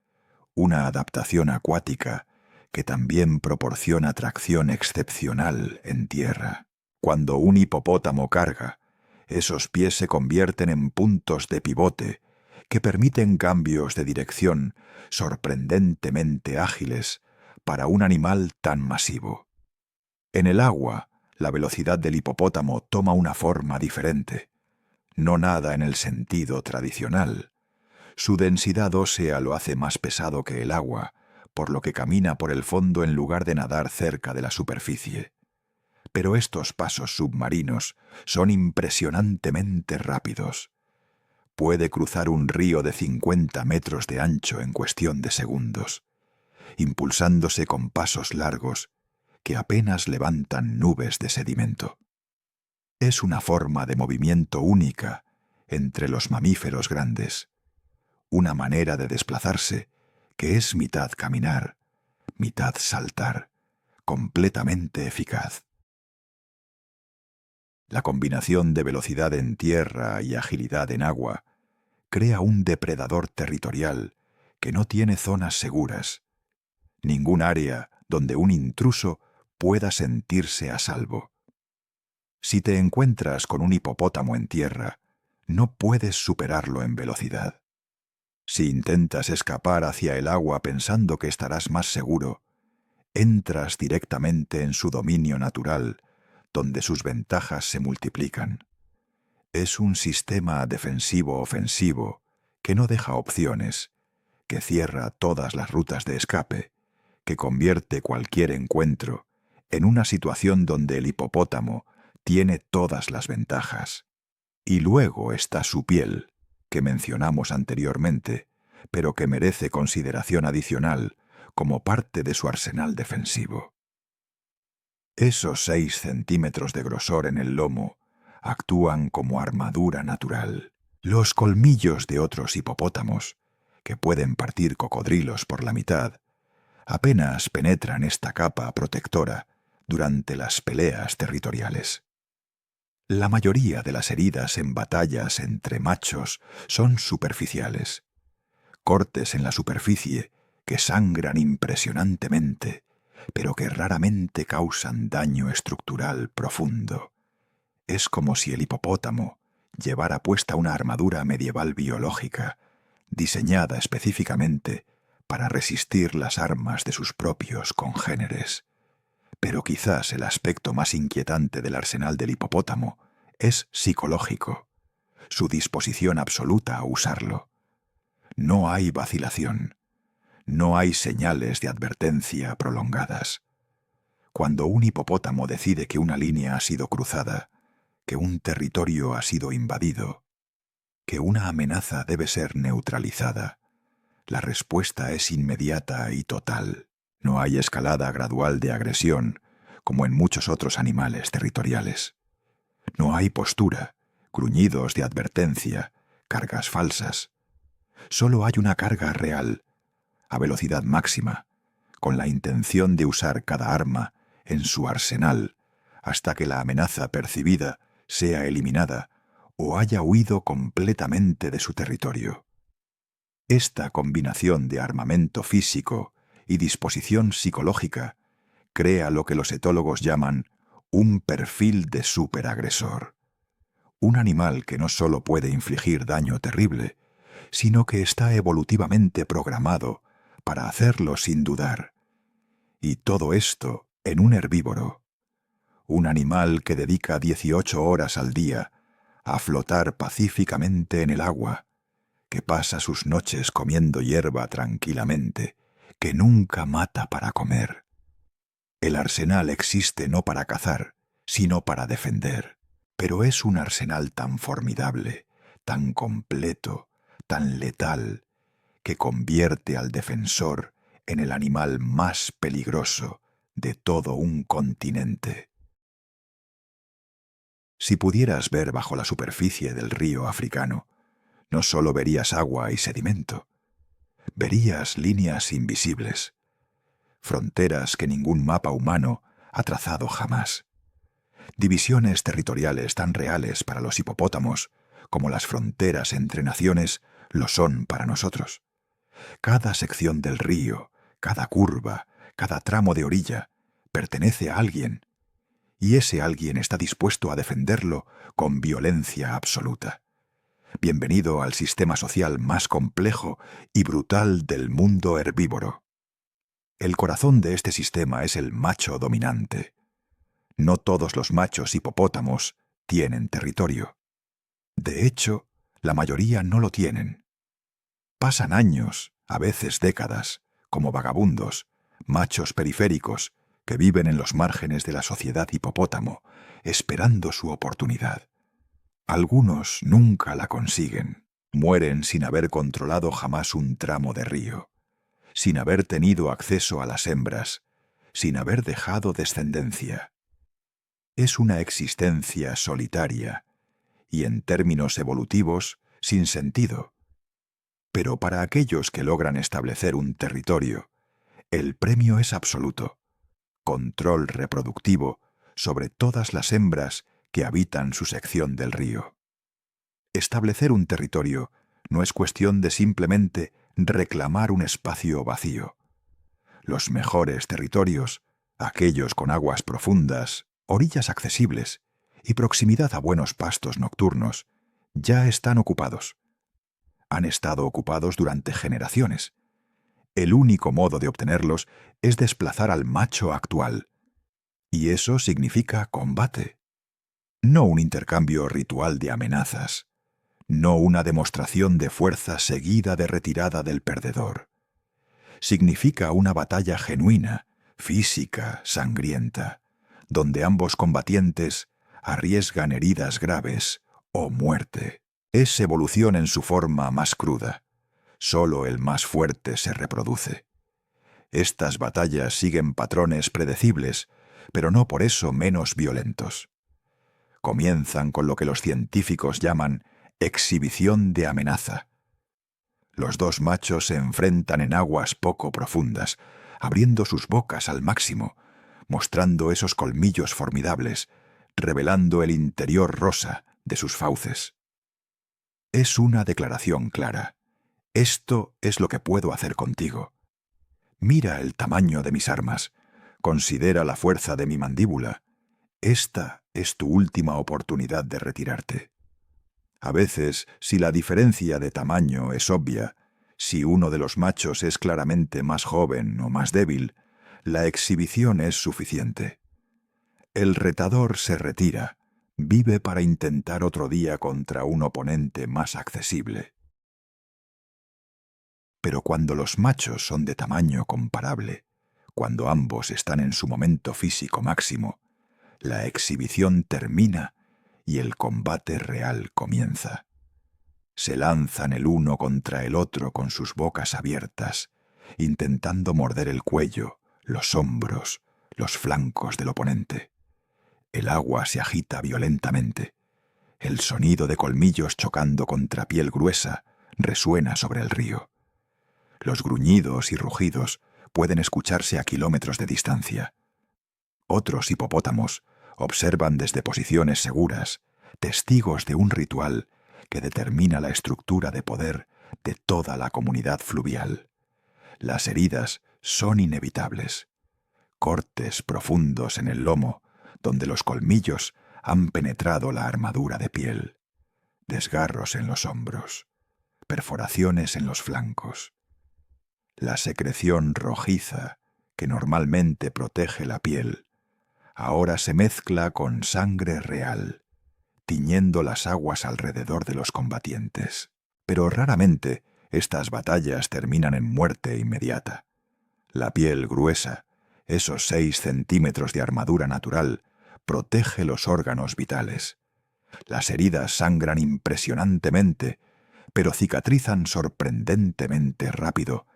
una adaptación acuática que también proporciona tracción excepcional en tierra. Cuando un hipopótamo carga, esos pies se convierten en puntos de pivote que permiten cambios de dirección sorprendentemente ágiles para un animal tan masivo. En el agua, la velocidad del hipopótamo toma una forma diferente. No nada en el sentido tradicional. Su densidad ósea lo hace más pesado que el agua, por lo que camina por el fondo en lugar de nadar cerca de la superficie. Pero estos pasos submarinos son impresionantemente rápidos. Puede cruzar un río de 50 metros de ancho en cuestión de segundos, impulsándose con pasos largos que apenas levantan nubes de sedimento. Es una forma de movimiento única entre los mamíferos grandes, una manera de desplazarse que es mitad caminar, mitad saltar, completamente eficaz. La combinación de velocidad en tierra y agilidad en agua crea un depredador territorial que no tiene zonas seguras, ningún área donde un intruso pueda sentirse a salvo. Si te encuentras con un hipopótamo en tierra, no puedes superarlo en velocidad. Si intentas escapar hacia el agua pensando que estarás más seguro, entras directamente en su dominio natural, donde sus ventajas se multiplican. Es un sistema defensivo-ofensivo que no deja opciones, que cierra todas las rutas de escape, que convierte cualquier encuentro en una situación donde el hipopótamo tiene todas las ventajas. Y luego está su piel, que mencionamos anteriormente, pero que merece consideración adicional como parte de su arsenal defensivo. Esos 6 centímetros de grosor en el lomo actúan como armadura natural. Los colmillos de otros hipopótamos, que pueden partir cocodrilos por la mitad, apenas penetran esta capa protectora durante las peleas territoriales. La mayoría de las heridas en batallas entre machos son superficiales. Cortes en la superficie que sangran impresionantemente, pero que raramente causan daño estructural profundo. Es como si el hipopótamo llevara puesta una armadura medieval biológica, diseñada específicamente para resistir las armas de sus propios congéneres. Pero quizás el aspecto más inquietante del arsenal del hipopótamo es psicológico, su disposición absoluta a usarlo. No hay vacilación, no hay señales de advertencia prolongadas. Cuando un hipopótamo decide que una línea ha sido cruzada, que un territorio ha sido invadido, que una amenaza debe ser neutralizada, La respuesta es inmediata y total. No hay escalada gradual de agresión, como en muchos otros animales territoriales. No hay postura, gruñidos de advertencia, cargas falsas. Solo hay una carga real, a velocidad máxima, con la intención de usar cada arma en su arsenal hasta que la amenaza percibida sea eliminada o haya huido completamente de su territorio. Esta combinación de armamento físico y disposición psicológica crea lo que los etólogos llaman un perfil de superagresor. Un animal que no solo puede infligir daño terrible, sino que está evolutivamente programado para hacerlo sin dudar. Y todo esto en un herbívoro. Un animal que dedica 18 horas al día a flotar pacíficamente en el agua, que pasa sus noches comiendo hierba tranquilamente, que nunca mata para comer. El arsenal existe no para cazar, sino para defender, pero es un arsenal tan formidable, tan completo, tan letal, que convierte al defensor en el animal más peligroso de todo un continente. Si pudieras ver bajo la superficie del río africano, no solo verías agua y sedimento, verías líneas invisibles, fronteras que ningún mapa humano ha trazado jamás, divisiones territoriales tan reales para los hipopótamos como las fronteras entre naciones lo son para nosotros. Cada sección del río, cada curva, cada tramo de orilla pertenece a alguien, y ese alguien está dispuesto a defenderlo con violencia absoluta. Bienvenido al sistema social más complejo y brutal del mundo herbívoro. El corazón de este sistema es el macho dominante. No todos los machos hipopótamos tienen territorio. De hecho, la mayoría no lo tienen. Pasan años, a veces décadas, como vagabundos, machos periféricos que viven en los márgenes de la sociedad hipopótamo, esperando su oportunidad. Algunos nunca la consiguen, mueren sin haber controlado jamás un tramo de río, sin haber tenido acceso a las hembras, sin haber dejado descendencia. Es una existencia solitaria y, en términos evolutivos, sin sentido. Pero para aquellos que logran establecer un territorio, el premio es absoluto: control reproductivo sobre todas las hembras que habitan su sección del río. Establecer un territorio no es cuestión de simplemente reclamar un espacio vacío. Los mejores territorios, aquellos con aguas profundas, orillas accesibles y proximidad a buenos pastos nocturnos, ya están ocupados. Han estado ocupados durante generaciones. El único modo de obtenerlos es desplazar al macho actual. Y eso significa combate. No un intercambio ritual de amenazas. No una demostración de fuerza seguida de retirada del perdedor. Significa una batalla genuina, física, sangrienta, donde ambos combatientes arriesgan heridas graves o muerte. Es evolución en su forma más cruda. Solo el más fuerte se reproduce. Estas batallas siguen patrones predecibles, pero no por eso menos violentos. Comienzan con lo que los científicos llaman exhibición de amenaza. Los dos machos se enfrentan en aguas poco profundas, abriendo sus bocas al máximo, mostrando esos colmillos formidables, revelando el interior rosa de sus fauces. Es una declaración clara. Esto es lo que puedo hacer contigo. Mira el tamaño de mis armas. Considera la fuerza de mi mandíbula. Esta es tu última oportunidad de retirarte. A veces, si la diferencia de tamaño es obvia, si uno de los machos es claramente más joven o más débil, la exhibición es suficiente. El retador se retira, vive para intentar otro día contra un oponente más accesible. Pero cuando los machos son de tamaño comparable, cuando ambos están en su momento físico máximo, la exhibición termina y el combate real comienza. Se lanzan el uno contra el otro con sus bocas abiertas, intentando morder el cuello, los hombros, los flancos del oponente. El agua se agita violentamente. El sonido de colmillos chocando contra piel gruesa resuena sobre el río. Los gruñidos y rugidos pueden escucharse a kilómetros de distancia. Otros hipopótamos observan desde posiciones seguras, testigos de un ritual que determina la estructura de poder de toda la comunidad fluvial. Las heridas son inevitables. Cortes profundos en el lomo, donde los colmillos han penetrado la armadura de piel. Desgarros en los hombros. Perforaciones en los flancos. La secreción rojiza, que normalmente protege la piel, ahora se mezcla con sangre real, tiñendo las aguas alrededor de los combatientes. Pero raramente estas batallas terminan en muerte inmediata. La piel gruesa, esos 6 centímetros de armadura natural, protege los órganos vitales. Las heridas sangran impresionantemente, pero cicatrizan sorprendentemente rápido,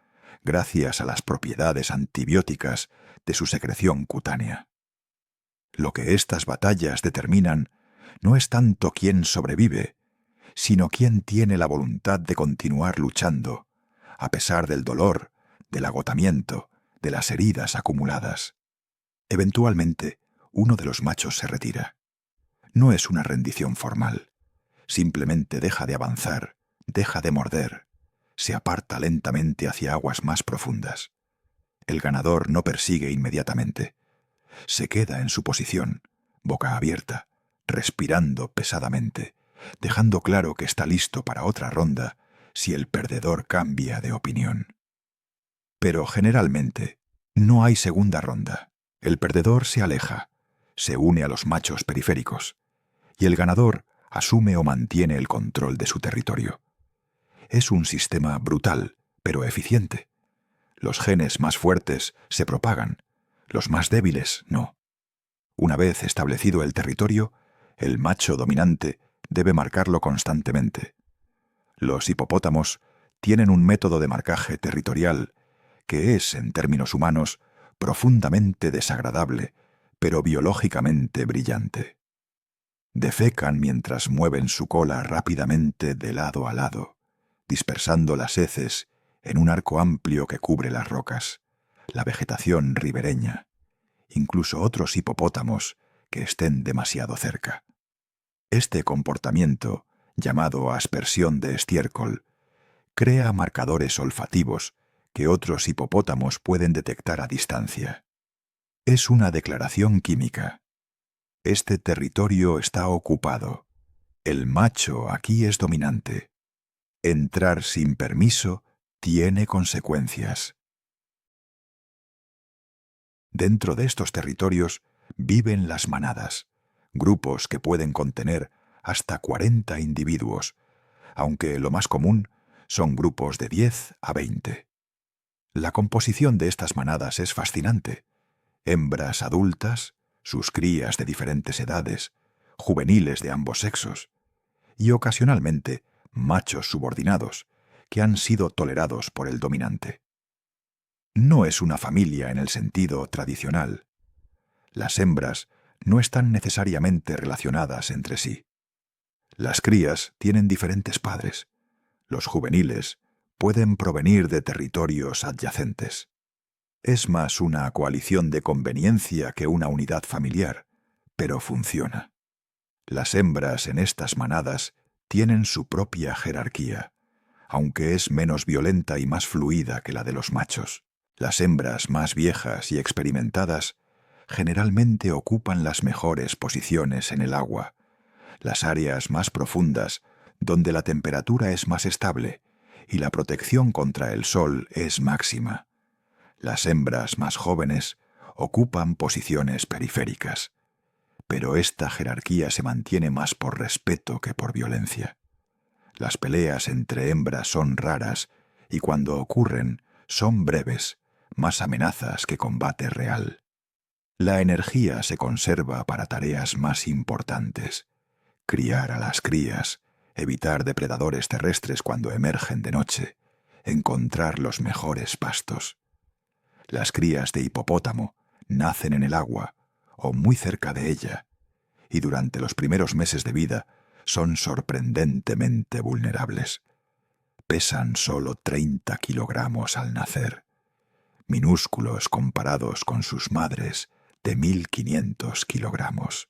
gracias a las propiedades antibióticas de su secreción cutánea. Lo que estas batallas determinan no es tanto quién sobrevive, sino quién tiene la voluntad de continuar luchando, a pesar del dolor, del agotamiento, de las heridas acumuladas. Eventualmente, uno de los machos se retira. No es una rendición formal. Simplemente deja de avanzar, deja de morder, se aparta lentamente hacia aguas más profundas. El ganador no persigue inmediatamente. Se queda en su posición, boca abierta, respirando pesadamente, dejando claro que está listo para otra ronda si el perdedor cambia de opinión. Pero generalmente no hay segunda ronda. El perdedor se aleja, se une a los machos periféricos, y el ganador asume o mantiene el control de su territorio. Es un sistema brutal, pero eficiente. Los genes más fuertes se propagan, los más débiles no. Una vez establecido el territorio, el macho dominante debe marcarlo constantemente. Los hipopótamos tienen un método de marcaje territorial que es, en términos humanos, profundamente desagradable, pero biológicamente brillante. Defecan mientras mueven su cola rápidamente de lado a lado, dispersando las heces en un arco amplio que cubre las rocas, la vegetación ribereña, incluso otros hipopótamos que estén demasiado cerca. Este comportamiento, llamado aspersión de estiércol, crea marcadores olfativos que otros hipopótamos pueden detectar a distancia. Es una declaración química. Este territorio está ocupado. El macho aquí es dominante. Entrar sin permiso tiene consecuencias. Dentro de estos territorios viven las manadas, grupos que pueden contener hasta 40 individuos, aunque lo más común son grupos de 10 a 20. La composición de estas manadas es fascinante. Hembras adultas, sus crías de diferentes edades, juveniles de ambos sexos, y ocasionalmente machos subordinados que han sido tolerados por el dominante. No es una familia en el sentido tradicional. Las hembras no están necesariamente relacionadas entre sí. Las crías tienen diferentes padres. Los juveniles pueden provenir de territorios adyacentes. Es más una coalición de conveniencia que una unidad familiar, pero funciona. Las hembras en estas manadas tienen su propia jerarquía, aunque es menos violenta y más fluida que la de los machos. Las hembras más viejas y experimentadas generalmente ocupan las mejores posiciones en el agua, las áreas más profundas donde la temperatura es más estable y la protección contra el sol es máxima. Las hembras más jóvenes ocupan posiciones periféricas, pero esta jerarquía se mantiene más por respeto que por violencia. Las peleas entre hembras son raras y cuando ocurren son breves, más amenazas que combate real. La energía se conserva para tareas más importantes: criar a las crías, evitar depredadores terrestres cuando emergen de noche, encontrar los mejores pastos. Las crías de hipopótamo nacen en el agua o muy cerca de ella, y durante los primeros meses de vida son sorprendentemente vulnerables. Pesan solo 30 kilogramos al nacer, minúsculos comparados con sus madres de 1.500 kilogramos.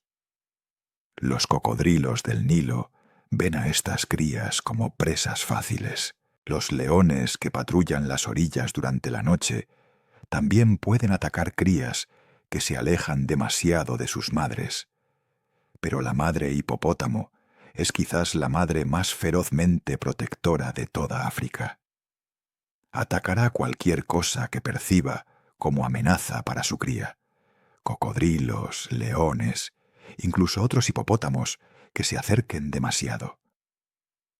Los cocodrilos del Nilo ven a estas crías como presas fáciles. Los leones que patrullan las orillas durante la noche también pueden atacar crías que se alejan demasiado de sus madres. Pero la madre hipopótamo es quizás la madre más ferozmente protectora de toda África. Atacará cualquier cosa que perciba como amenaza para su cría. Cocodrilos, leones, incluso otros hipopótamos que se acerquen demasiado.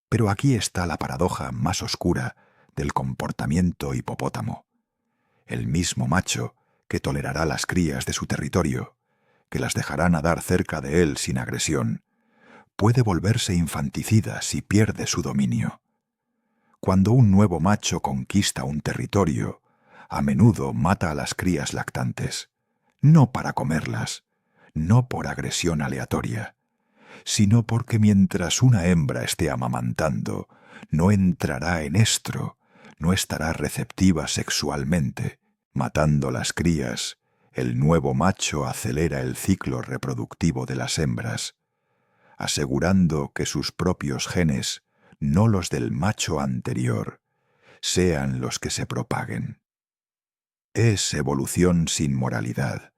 Pero aquí está la paradoja más oscura del comportamiento hipopótamo. El mismo macho que tolerará las crías de su territorio, que las dejará nadar cerca de él sin agresión, puede volverse infanticida si pierde su dominio. Cuando un nuevo macho conquista un territorio, a menudo mata a las crías lactantes, no para comerlas, no por agresión aleatoria, sino porque mientras una hembra esté amamantando, no entrará en estro, no estará receptiva sexualmente. Matando las crías, el nuevo macho acelera el ciclo reproductivo de las hembras, asegurando que sus propios genes, no los del macho anterior, sean los que se propaguen. Es evolución sin moralidad,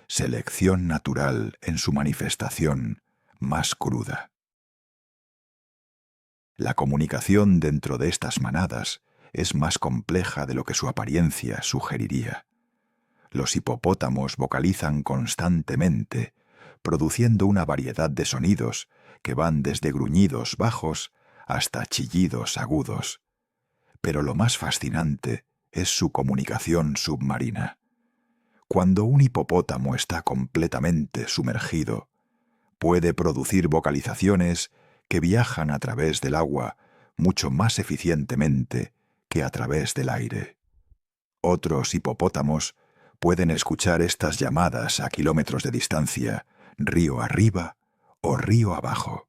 selección natural en su manifestación más cruda. La comunicación dentro de estas manadas es más compleja de lo que su apariencia sugeriría. Los hipopótamos vocalizan constantemente, produciendo una variedad de sonidos que van desde gruñidos bajos hasta chillidos agudos. Pero lo más fascinante es su comunicación submarina. Cuando un hipopótamo está completamente sumergido, puede producir vocalizaciones que viajan a través del agua mucho más eficientemente que a través del aire. Otros hipopótamos pueden escuchar estas llamadas a kilómetros de distancia, río arriba o río abajo.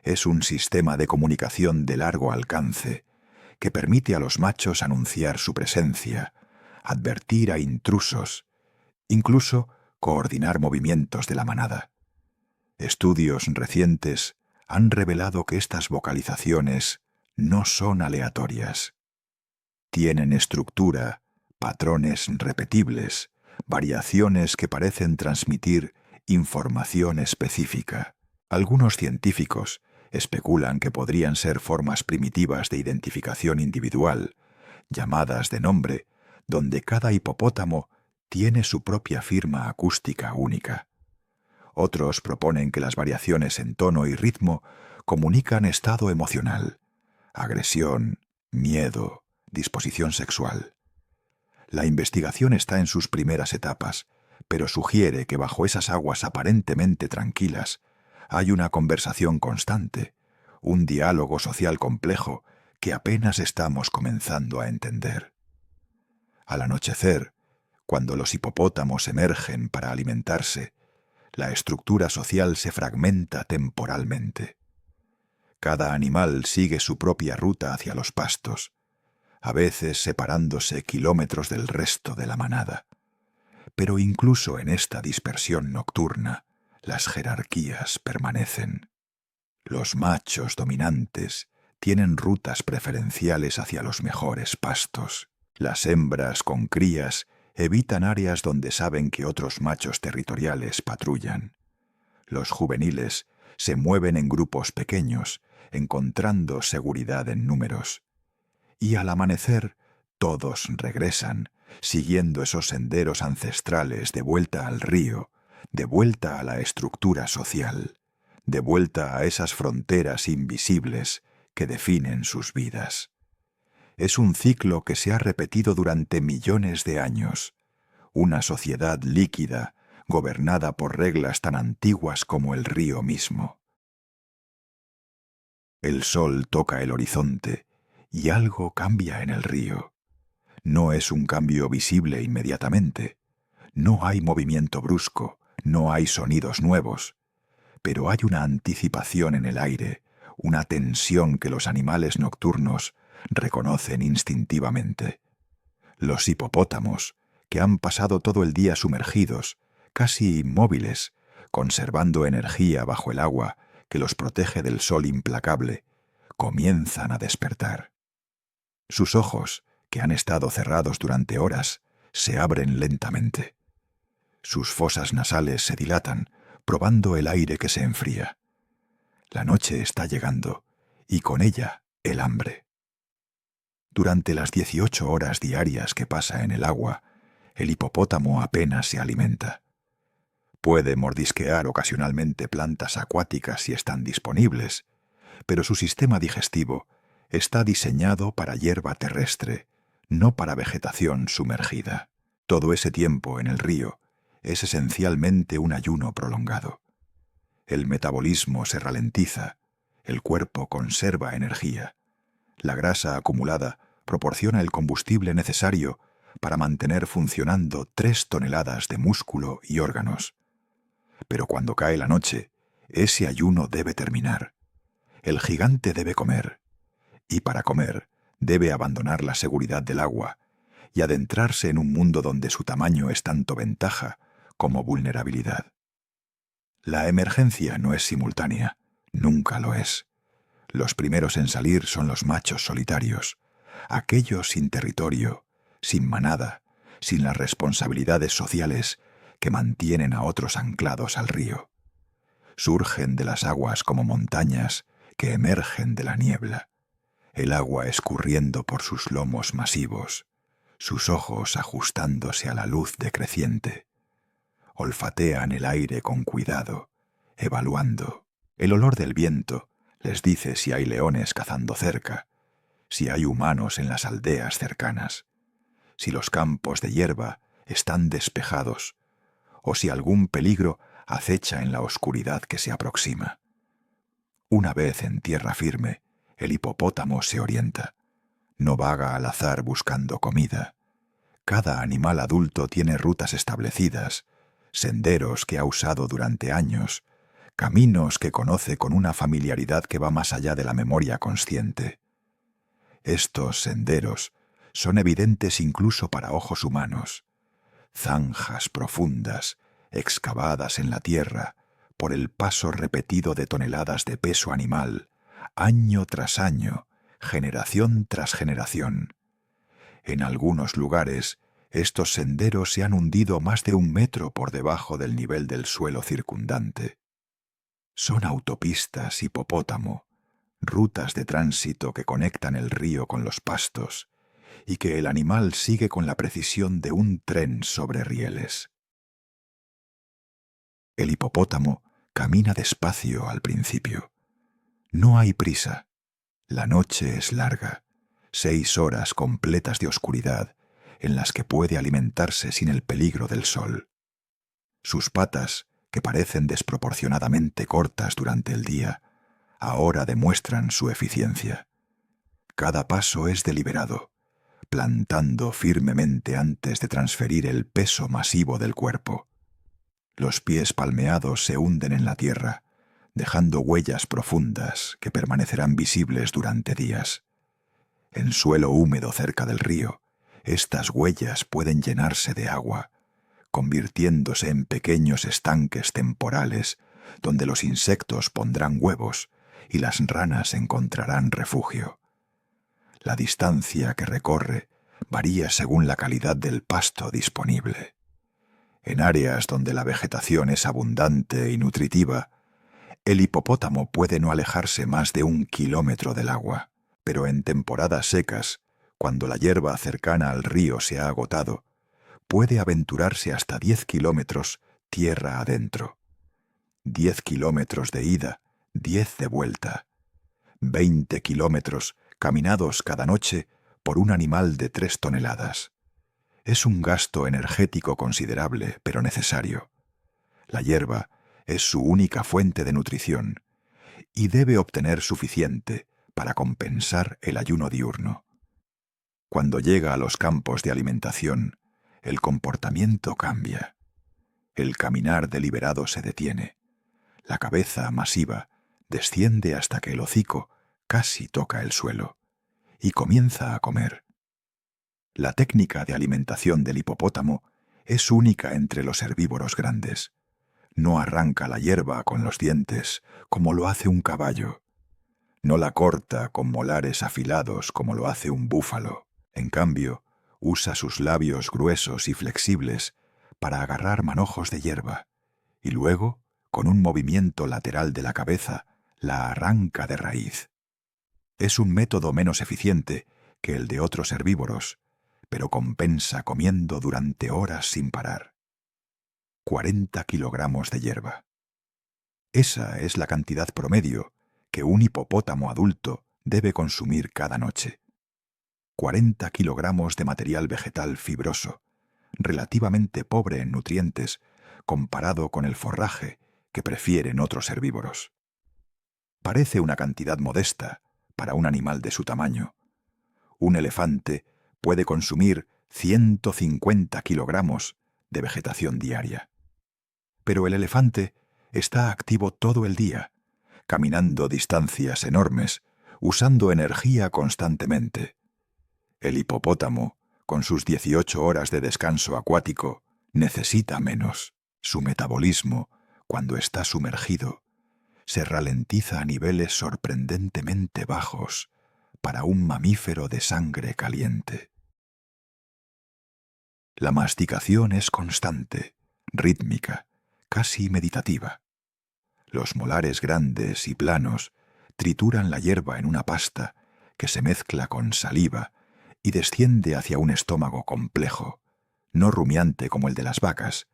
Es un sistema de comunicación de largo alcance que permite a los machos anunciar su presencia, advertir a intrusos, incluso coordinar movimientos de la manada. Estudios recientes han revelado que estas vocalizaciones no son aleatorias. Tienen estructura, patrones repetibles, variaciones que parecen transmitir información específica. Algunos científicos especulan que podrían ser formas primitivas de identificación individual, llamadas de nombre, donde cada hipopótamo tiene su propia firma acústica única. Otros proponen que las variaciones en tono y ritmo comunican estado emocional, agresión, miedo, disposición sexual. La investigación está en sus primeras etapas, pero sugiere que bajo esas aguas aparentemente tranquilas hay una conversación constante, un diálogo social complejo que apenas estamos comenzando a entender. Al anochecer, cuando los hipopótamos emergen para alimentarse, la estructura social se fragmenta temporalmente. Cada animal sigue su propia ruta hacia los pastos, a veces separándose kilómetros del resto de la manada. Pero incluso en esta dispersión nocturna, las jerarquías permanecen. Los machos dominantes tienen rutas preferenciales hacia los mejores pastos. Las hembras con crías evitan áreas donde saben que otros machos territoriales patrullan. Los juveniles se mueven en grupos pequeños, encontrando seguridad en números. Y al amanecer, todos regresan, siguiendo esos senderos ancestrales de vuelta al río, de vuelta a la estructura social, de vuelta a esas fronteras invisibles que definen sus vidas. Es un ciclo que se ha repetido durante millones de años, una sociedad líquida, gobernada por reglas tan antiguas como el río mismo. El sol toca el horizonte y algo cambia en el río. No es un cambio visible inmediatamente. No hay movimiento brusco, no hay sonidos nuevos. Pero hay una anticipación en el aire, una tensión que los animales nocturnos reconocen instintivamente. Los hipopótamos, que han pasado todo el día sumergidos, casi inmóviles, conservando energía bajo el agua que los protege del sol implacable, comienzan a despertar. Sus ojos, que han estado cerrados durante horas, se abren lentamente. Sus fosas nasales se dilatan, probando el aire que se enfría. La noche está llegando, y con ella el hambre. Durante las 18 horas diarias que pasa en el agua, el hipopótamo apenas se alimenta. Puede mordisquear ocasionalmente plantas acuáticas si están disponibles, pero su sistema digestivo está diseñado para hierba terrestre, no para vegetación sumergida. Todo ese tiempo en el río es esencialmente un ayuno prolongado. El metabolismo se ralentiza, el cuerpo conserva energía. La grasa acumulada proporciona el combustible necesario para mantener funcionando 3 toneladas de músculo y órganos. Pero cuando cae la noche, ese ayuno debe terminar. El gigante debe comer, y para comer debe abandonar la seguridad del agua y adentrarse en un mundo donde su tamaño es tanto ventaja como vulnerabilidad. La emergencia no es simultánea, nunca lo es. Los primeros en salir son los machos solitarios, aquellos sin territorio, sin manada, sin las responsabilidades sociales que mantienen a otros anclados al río. Surgen de las aguas como montañas que emergen de la niebla, el agua escurriendo por sus lomos masivos, sus ojos ajustándose a la luz decreciente. Olfatean el aire con cuidado, evaluando. El olor del viento les dice si hay leones cazando cerca, si hay humanos en las aldeas cercanas, si los campos de hierba están despejados o si algún peligro acecha en la oscuridad que se aproxima. Una vez en tierra firme, el hipopótamo se orienta. No vaga al azar buscando comida. Cada animal adulto tiene rutas establecidas, senderos que ha usado durante años, caminos que conoce con una familiaridad que va más allá de la memoria consciente. Estos senderos son evidentes incluso para ojos humanos. Zanjas profundas, excavadas en la tierra por el paso repetido de toneladas de peso animal, año tras año, generación tras generación. En algunos lugares, estos senderos se han hundido más de 1 metro por debajo del nivel del suelo circundante. Son autopistas hipopótamo, rutas de tránsito que conectan el río con los pastos y que el animal sigue con la precisión de un tren sobre rieles. El hipopótamo camina despacio al principio. No hay prisa. La noche es larga, 6 horas completas de oscuridad en las que puede alimentarse sin el peligro del sol. Sus patas, que parecen desproporcionadamente cortas durante el día, ahora demuestran su eficiencia. Cada paso es deliberado, plantando firmemente antes de transferir el peso masivo del cuerpo. Los pies palmeados se hunden en la tierra, dejando huellas profundas que permanecerán visibles durante días. En suelo húmedo cerca del río, estas huellas pueden llenarse de agua, convirtiéndose en pequeños estanques temporales donde los insectos pondrán huevos y las ranas encontrarán refugio. La distancia que recorre varía según la calidad del pasto disponible. En áreas donde la vegetación es abundante y nutritiva, el hipopótamo puede no alejarse más de 1 kilómetro del agua, pero en temporadas secas, cuando la hierba cercana al río se ha agotado, puede aventurarse hasta 10 kilómetros tierra adentro. 10 kilómetros de ida, 10 de vuelta. 20 kilómetros caminados cada noche por un animal de 3 toneladas. Es un gasto energético considerable, pero necesario. La hierba es su única fuente de nutrición, y debe obtener suficiente para compensar el ayuno diurno. Cuando llega a los campos de alimentación, el comportamiento cambia. El caminar deliberado se detiene. La cabeza masiva desciende hasta que el hocico casi toca el suelo y comienza a comer. La técnica de alimentación del hipopótamo es única entre los herbívoros grandes. No arranca la hierba con los dientes como lo hace un caballo. No la corta con molares afilados como lo hace un búfalo. En cambio, usa sus labios gruesos y flexibles para agarrar manojos de hierba y luego, con un movimiento lateral de la cabeza, la arranca de raíz. Es un método menos eficiente que el de otros herbívoros, pero compensa comiendo durante horas sin parar. 40 kilogramos de hierba. Esa es la cantidad promedio que un hipopótamo adulto debe consumir cada noche. 40 kilogramos de material vegetal fibroso, relativamente pobre en nutrientes comparado con el forraje que prefieren otros herbívoros. Parece una cantidad modesta para un animal de su tamaño. Un elefante puede consumir 150 kilogramos de vegetación diaria. Pero el elefante está activo todo el día, caminando distancias enormes, usando energía constantemente. El hipopótamo, con sus 18 horas de descanso acuático, necesita menos. Su metabolismo, cuando está sumergido, se ralentiza a niveles sorprendentemente bajos para un mamífero de sangre caliente. La masticación es constante, rítmica, casi meditativa. Los molares grandes y planos trituran la hierba en una pasta que se mezcla con saliva y desciende hacia un estómago complejo, no rumiante como el de las vacas,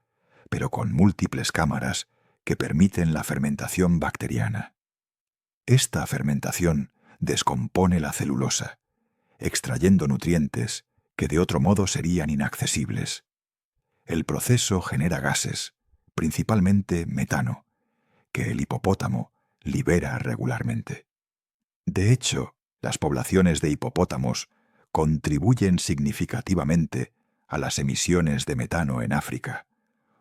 pero con múltiples cámaras que permiten la fermentación bacteriana. Esta fermentación descompone la celulosa, extrayendo nutrientes que de otro modo serían inaccesibles. El proceso genera gases, principalmente metano, que el hipopótamo libera regularmente. De hecho, las poblaciones de hipopótamos contribuyen significativamente a las emisiones de metano en África,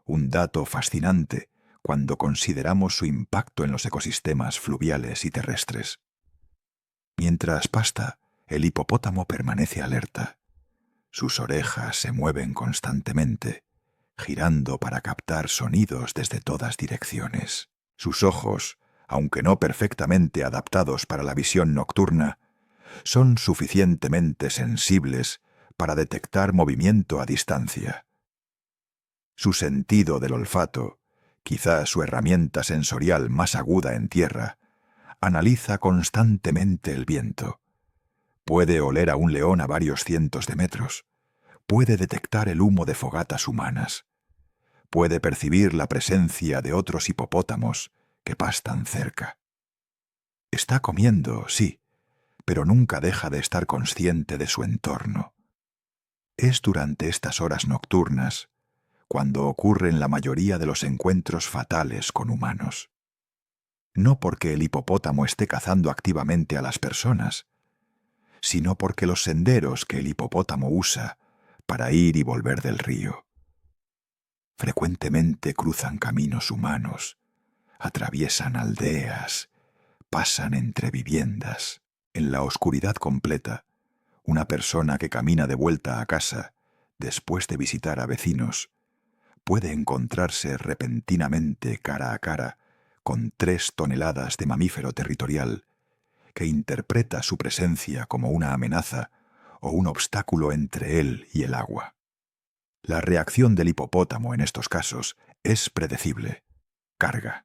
un dato fascinante cuando consideramos su impacto en los ecosistemas fluviales y terrestres. Mientras pasta, el hipopótamo permanece alerta. Sus orejas se mueven constantemente, girando para captar sonidos desde todas direcciones. Sus ojos, aunque no perfectamente adaptados para la visión nocturna, son suficientemente sensibles para detectar movimiento a distancia. Su sentido del olfato, quizá su herramienta sensorial más aguda en tierra, analiza constantemente el viento. Puede oler a un león a varios cientos de metros. Puede detectar el humo de fogatas humanas. Puede percibir la presencia de otros hipopótamos que pastan cerca. Está comiendo, sí, pero nunca deja de estar consciente de su entorno. Es durante estas horas nocturnas cuando ocurren la mayoría de los encuentros fatales con humanos. No porque el hipopótamo esté cazando activamente a las personas, sino porque los senderos que el hipopótamo usa para ir y volver del río frecuentemente cruzan caminos humanos, atraviesan aldeas, pasan entre viviendas. En la oscuridad completa, una persona que camina de vuelta a casa después de visitar a vecinos puede encontrarse repentinamente cara a cara con 3 toneladas de mamífero territorial que interpreta su presencia como una amenaza o un obstáculo entre él y el agua. La reacción del hipopótamo en estos casos es predecible. Carga.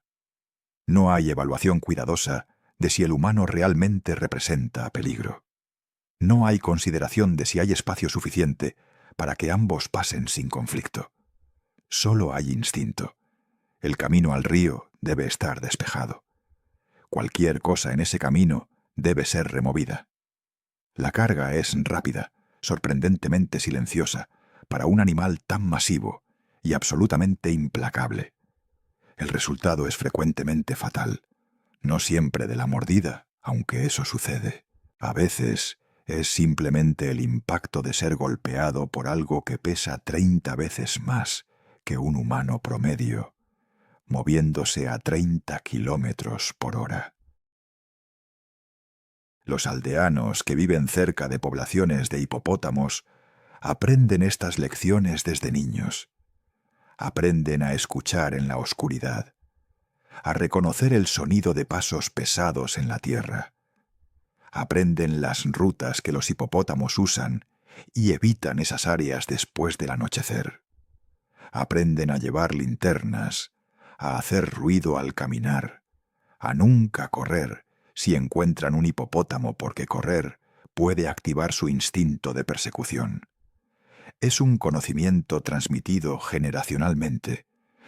No hay evaluación cuidadosa de si el humano realmente representa peligro. No hay consideración de si hay espacio suficiente para que ambos pasen sin conflicto. Solo hay instinto. El camino al río debe estar despejado. Cualquier cosa en ese camino debe ser removida. La carga es rápida, sorprendentemente silenciosa, para un animal tan masivo y absolutamente implacable. El resultado es frecuentemente fatal. No siempre de la mordida, aunque eso sucede. A veces es simplemente el impacto de ser golpeado por algo que pesa 30 veces más que un humano promedio, moviéndose a 30 kilómetros por hora. Los aldeanos que viven cerca de poblaciones de hipopótamos aprenden estas lecciones desde niños. Aprenden a escuchar en la oscuridad, a reconocer el sonido de pasos pesados en la tierra. Aprenden las rutas que los hipopótamos usan y evitan esas áreas después del anochecer. Aprenden a llevar linternas, a hacer ruido al caminar, a nunca correr si encuentran un hipopótamo, porque correr puede activar su instinto de persecución. Es un conocimiento transmitido generacionalmente,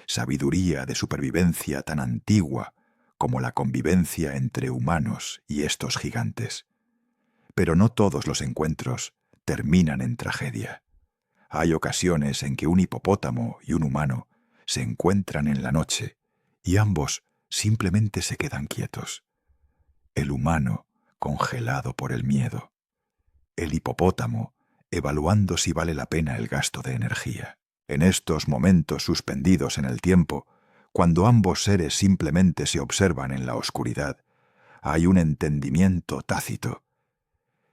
sabiduría de supervivencia tan antigua como la convivencia entre humanos y estos gigantes. Pero no todos los encuentros terminan en tragedia. Hay ocasiones en que un hipopótamo y un humano se encuentran en la noche y ambos simplemente se quedan quietos. El humano congelado por el miedo. El hipopótamo evaluando si vale la pena el gasto de energía. En estos momentos suspendidos en el tiempo, cuando ambos seres simplemente se observan en la oscuridad, hay un entendimiento tácito.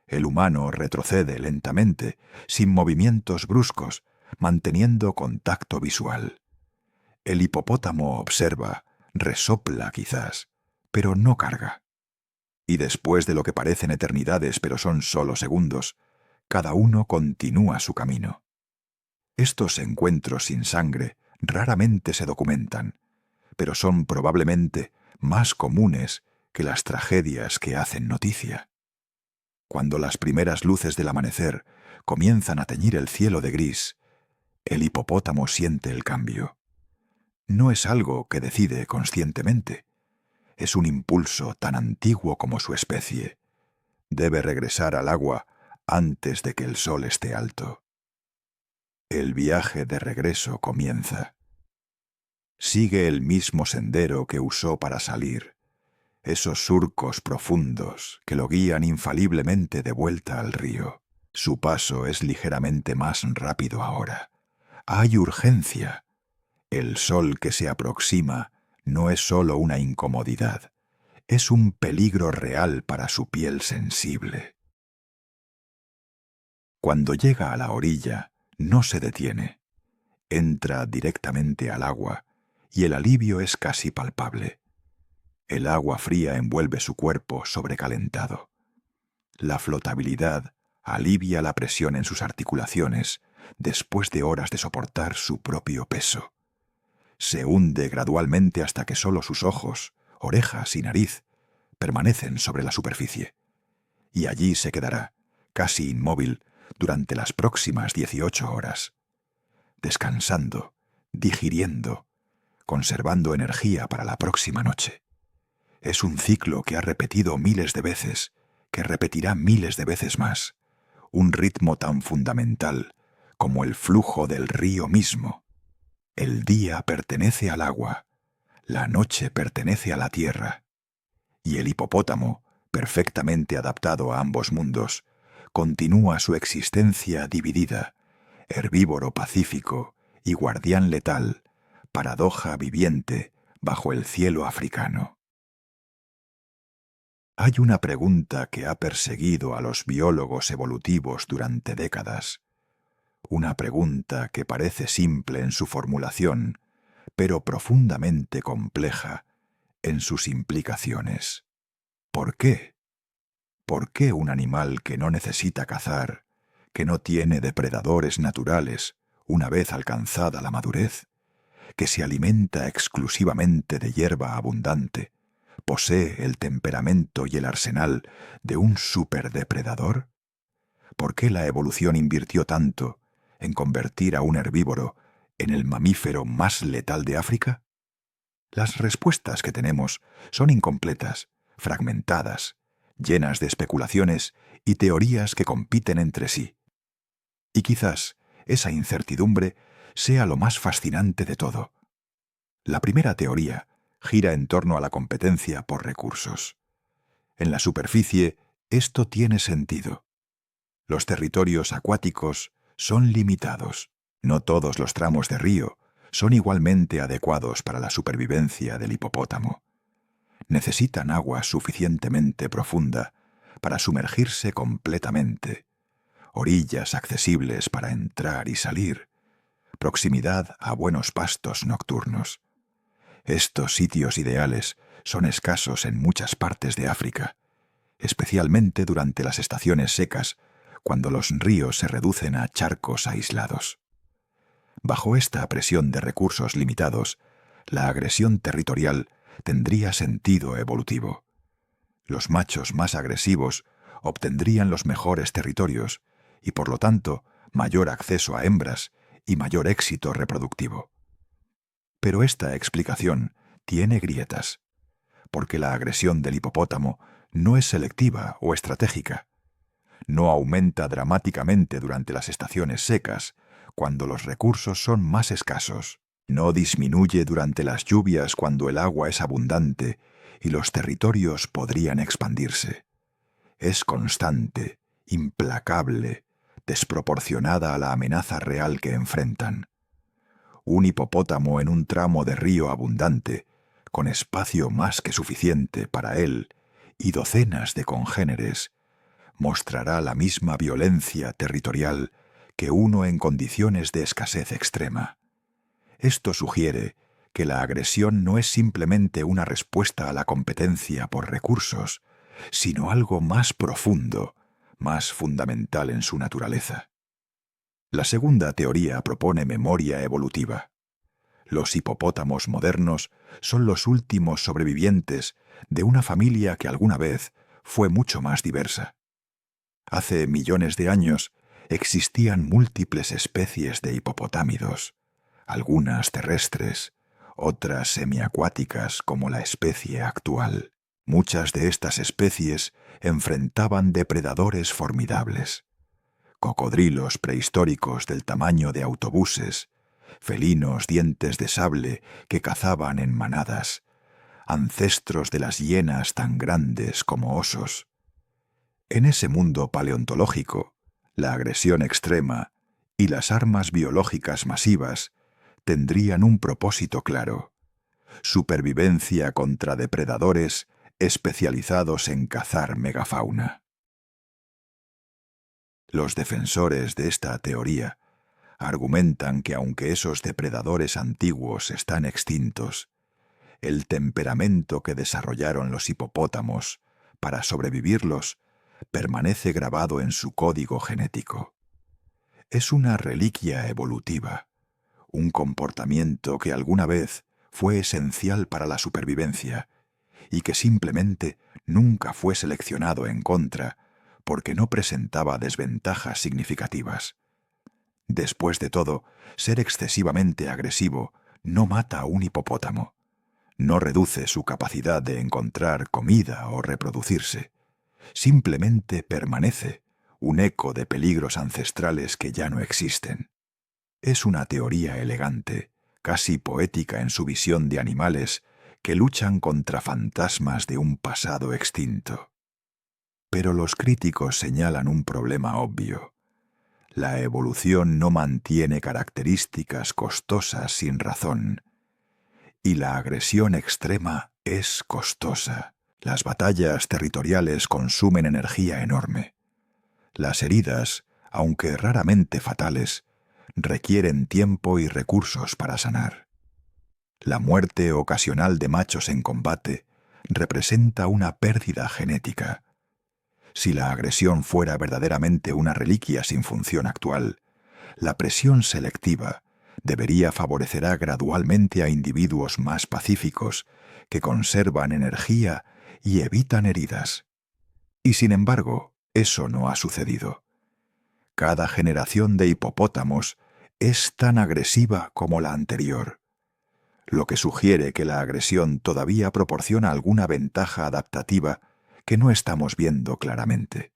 El humano retrocede lentamente, sin movimientos bruscos, manteniendo contacto visual. El hipopótamo observa, resopla quizás, pero no carga. Y después de lo que parecen eternidades, pero son solo segundos, cada uno continúa su camino. Estos encuentros sin sangre raramente se documentan, pero son probablemente más comunes que las tragedias que hacen noticia. Cuando las primeras luces del amanecer comienzan a teñir el cielo de gris, el hipopótamo siente el cambio. No es algo que decide conscientemente. Es un impulso tan antiguo como su especie. Debe regresar al agua antes de que el sol esté alto. El viaje de regreso comienza. Sigue el mismo sendero que usó para salir, esos surcos profundos que lo guían infaliblemente de vuelta al río. Su paso es ligeramente más rápido ahora. Hay urgencia. El sol que se aproxima no es solo una incomodidad, es un peligro real para su piel sensible. Cuando llega a la orilla, no se detiene. Entra directamente al agua y el alivio es casi palpable. El agua fría envuelve su cuerpo sobrecalentado. La flotabilidad alivia la presión en sus articulaciones después de horas de soportar su propio peso. Se hunde gradualmente hasta que solo sus ojos, orejas y nariz permanecen sobre la superficie. Y allí se quedará, casi inmóvil, durante las próximas 18 horas, descansando, digiriendo, conservando energía para la próxima noche. Es un ciclo que ha repetido miles de veces, que repetirá miles de veces más, un ritmo tan fundamental como el flujo del río mismo. El día pertenece al agua, la noche pertenece a la tierra, y el hipopótamo, perfectamente adaptado a ambos mundos, continúa su existencia dividida, herbívoro pacífico y guardián letal, paradoja viviente bajo el cielo africano. Hay una pregunta que ha perseguido a los biólogos evolutivos durante décadas. Una pregunta que parece simple en su formulación, pero profundamente compleja en sus implicaciones. ¿Por qué? ¿Por qué un animal que no necesita cazar, que no tiene depredadores naturales una vez alcanzada la madurez, que se alimenta exclusivamente de hierba abundante, posee el temperamento y el arsenal de un superdepredador? ¿Por qué la evolución invirtió tanto en convertir a un herbívoro en el mamífero más letal de África? Las respuestas que tenemos son incompletas, fragmentadas, llenas de especulaciones y teorías que compiten entre sí. Y quizás esa incertidumbre sea lo más fascinante de todo. La primera teoría gira en torno a la competencia por recursos. En la superficie, esto tiene sentido. Los territorios acuáticos son limitados. No todos los tramos de río son igualmente adecuados para la supervivencia del hipopótamo. Necesitan agua suficientemente profunda para sumergirse completamente, orillas accesibles para entrar y salir, proximidad a buenos pastos nocturnos. Estos sitios ideales son escasos en muchas partes de África, especialmente durante las estaciones secas, cuando los ríos se reducen a charcos aislados. Bajo esta presión de recursos limitados, la agresión territorial tendría sentido evolutivo. Los machos más agresivos obtendrían los mejores territorios y, por lo tanto, mayor acceso a hembras y mayor éxito reproductivo. Pero esta explicación tiene grietas, porque la agresión del hipopótamo no es selectiva o estratégica. No aumenta dramáticamente durante las estaciones secas, cuando los recursos son más escasos. No disminuye durante las lluvias cuando el agua es abundante y los territorios podrían expandirse. Es constante, implacable, desproporcionada a la amenaza real que enfrentan. Un hipopótamo en un tramo de río abundante, con espacio más que suficiente para él y docenas de congéneres, mostrará la misma violencia territorial que uno en condiciones de escasez extrema. Esto sugiere que la agresión no es simplemente una respuesta a la competencia por recursos, sino algo más profundo, más fundamental en su naturaleza. La segunda teoría propone memoria evolutiva. Los hipopótamos modernos son los últimos sobrevivientes de una familia que alguna vez fue mucho más diversa. Hace millones de años existían múltiples especies de hipopotámidos, algunas terrestres, otras semiacuáticas como la especie actual. Muchas de estas especies enfrentaban depredadores formidables. Cocodrilos prehistóricos del tamaño de autobuses, felinos dientes de sable que cazaban en manadas, ancestros de las hienas tan grandes como osos. En ese mundo paleontológico, la agresión extrema y las armas biológicas masivas tendrían un propósito claro: supervivencia contra depredadores especializados en cazar megafauna. Los defensores de esta teoría argumentan que aunque esos depredadores antiguos están extintos, el temperamento que desarrollaron los hipopótamos para sobrevivirlos permanece grabado en su código genético. Es una reliquia evolutiva, un comportamiento que alguna vez fue esencial para la supervivencia y que simplemente nunca fue seleccionado en contra porque no presentaba desventajas significativas. Después de todo, ser excesivamente agresivo no mata a un hipopótamo, no reduce su capacidad de encontrar comida o reproducirse. Simplemente permanece, un eco de peligros ancestrales que ya no existen. Es una teoría elegante, casi poética en su visión de animales que luchan contra fantasmas de un pasado extinto. Pero los críticos señalan un problema obvio. La evolución no mantiene características costosas sin razón, y la agresión extrema es costosa. Las batallas territoriales consumen energía enorme. Las heridas, aunque raramente fatales, requieren tiempo y recursos para sanar. La muerte ocasional de machos en combate representa una pérdida genética. Si la agresión fuera verdaderamente una reliquia sin función actual, la presión selectiva debería favorecer gradualmente a individuos más pacíficos que conservan energía y evitan heridas. Y sin embargo, eso no ha sucedido. Cada generación de hipopótamos es tan agresiva como la anterior, lo que sugiere que la agresión todavía proporciona alguna ventaja adaptativa que no estamos viendo claramente.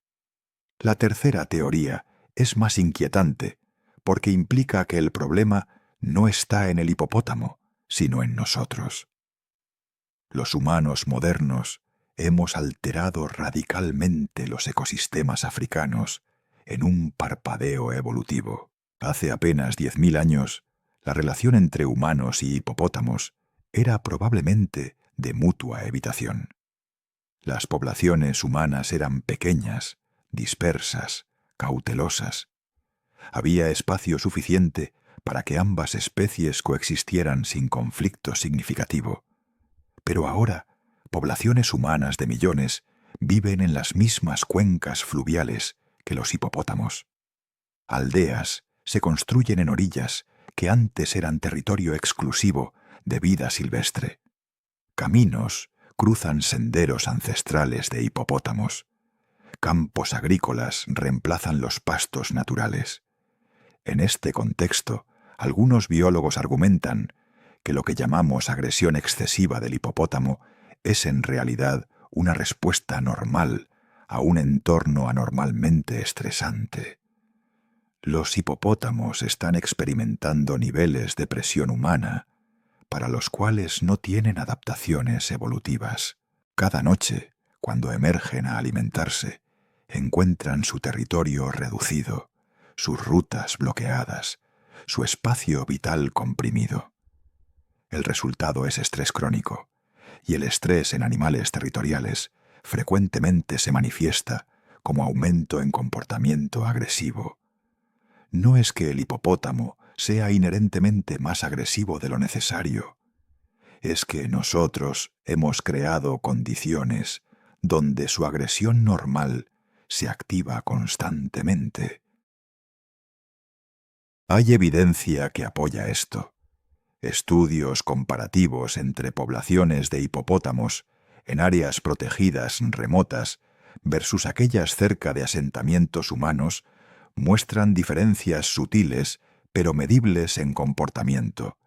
La tercera teoría es más inquietante porque implica que el problema no está en el hipopótamo, sino en nosotros. Los humanos modernos hemos alterado radicalmente los ecosistemas africanos en un parpadeo evolutivo. Hace apenas 10.000 años, la relación entre humanos y hipopótamos era probablemente de mutua evitación. Las poblaciones humanas eran pequeñas, dispersas, cautelosas. Había espacio suficiente para que ambas especies coexistieran sin conflicto significativo. Pero ahora, poblaciones humanas de millones viven en las mismas cuencas fluviales que los hipopótamos. Aldeas se construyen en orillas que antes eran territorio exclusivo de vida silvestre. Caminos cruzan senderos ancestrales de hipopótamos. Campos agrícolas reemplazan los pastos naturales. En este contexto, algunos biólogos argumentan que lo que llamamos agresión excesiva del hipopótamo es en realidad una respuesta normal a un entorno anormalmente estresante. Los hipopótamos están experimentando niveles de presión humana para los cuales no tienen adaptaciones evolutivas. Cada noche, cuando emergen a alimentarse, encuentran su territorio reducido, sus rutas bloqueadas, su espacio vital comprimido. El resultado es estrés crónico, y el estrés en animales territoriales frecuentemente se manifiesta como aumento en comportamiento agresivo. No es que el hipopótamo sea inherentemente más agresivo de lo necesario, es que nosotros hemos creado condiciones donde su agresión normal se activa constantemente. Hay evidencia que apoya esto. Estudios comparativos entre poblaciones de hipopótamos en áreas protegidas remotas versus aquellas cerca de asentamientos humanos muestran diferencias sutiles pero medibles en comportamiento.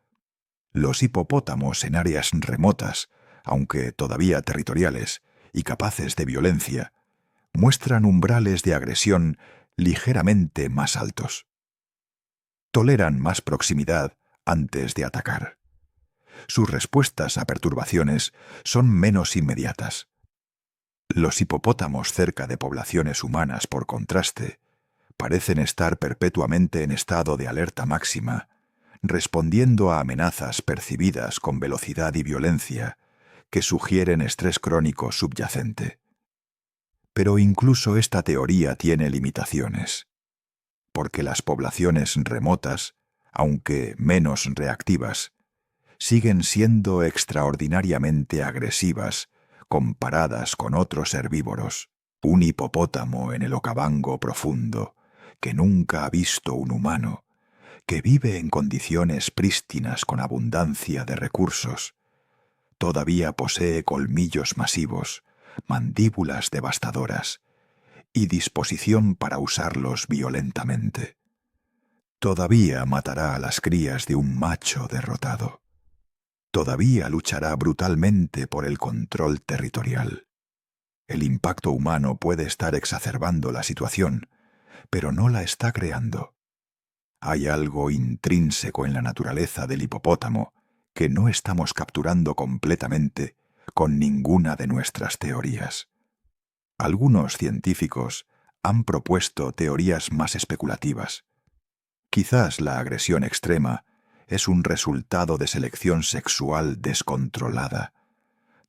Los hipopótamos en áreas remotas, aunque todavía territoriales y capaces de violencia, muestran umbrales de agresión ligeramente más altos. Toleran más proximidad antes de atacar. Sus respuestas a perturbaciones son menos inmediatas. Los hipopótamos cerca de poblaciones humanas, por contraste, parecen estar perpetuamente en estado de alerta máxima, respondiendo a amenazas percibidas con velocidad y violencia que sugieren estrés crónico subyacente. Pero incluso esta teoría tiene limitaciones, porque las poblaciones remotas, aunque menos reactivas, siguen siendo extraordinariamente agresivas comparadas con otros herbívoros. Un hipopótamo en el Okavango profundo, que nunca ha visto un humano, que vive en condiciones prístinas con abundancia de recursos, todavía posee colmillos masivos, mandíbulas devastadoras y disposición para usarlos violentamente. Todavía matará a las crías de un macho derrotado. Todavía luchará brutalmente por el control territorial. El impacto humano puede estar exacerbando la situación, pero no la está creando. Hay algo intrínseco en la naturaleza del hipopótamo que no estamos capturando completamente con ninguna de nuestras teorías. Algunos científicos han propuesto teorías más especulativas. Quizás la agresión extrema es un resultado de selección sexual descontrolada,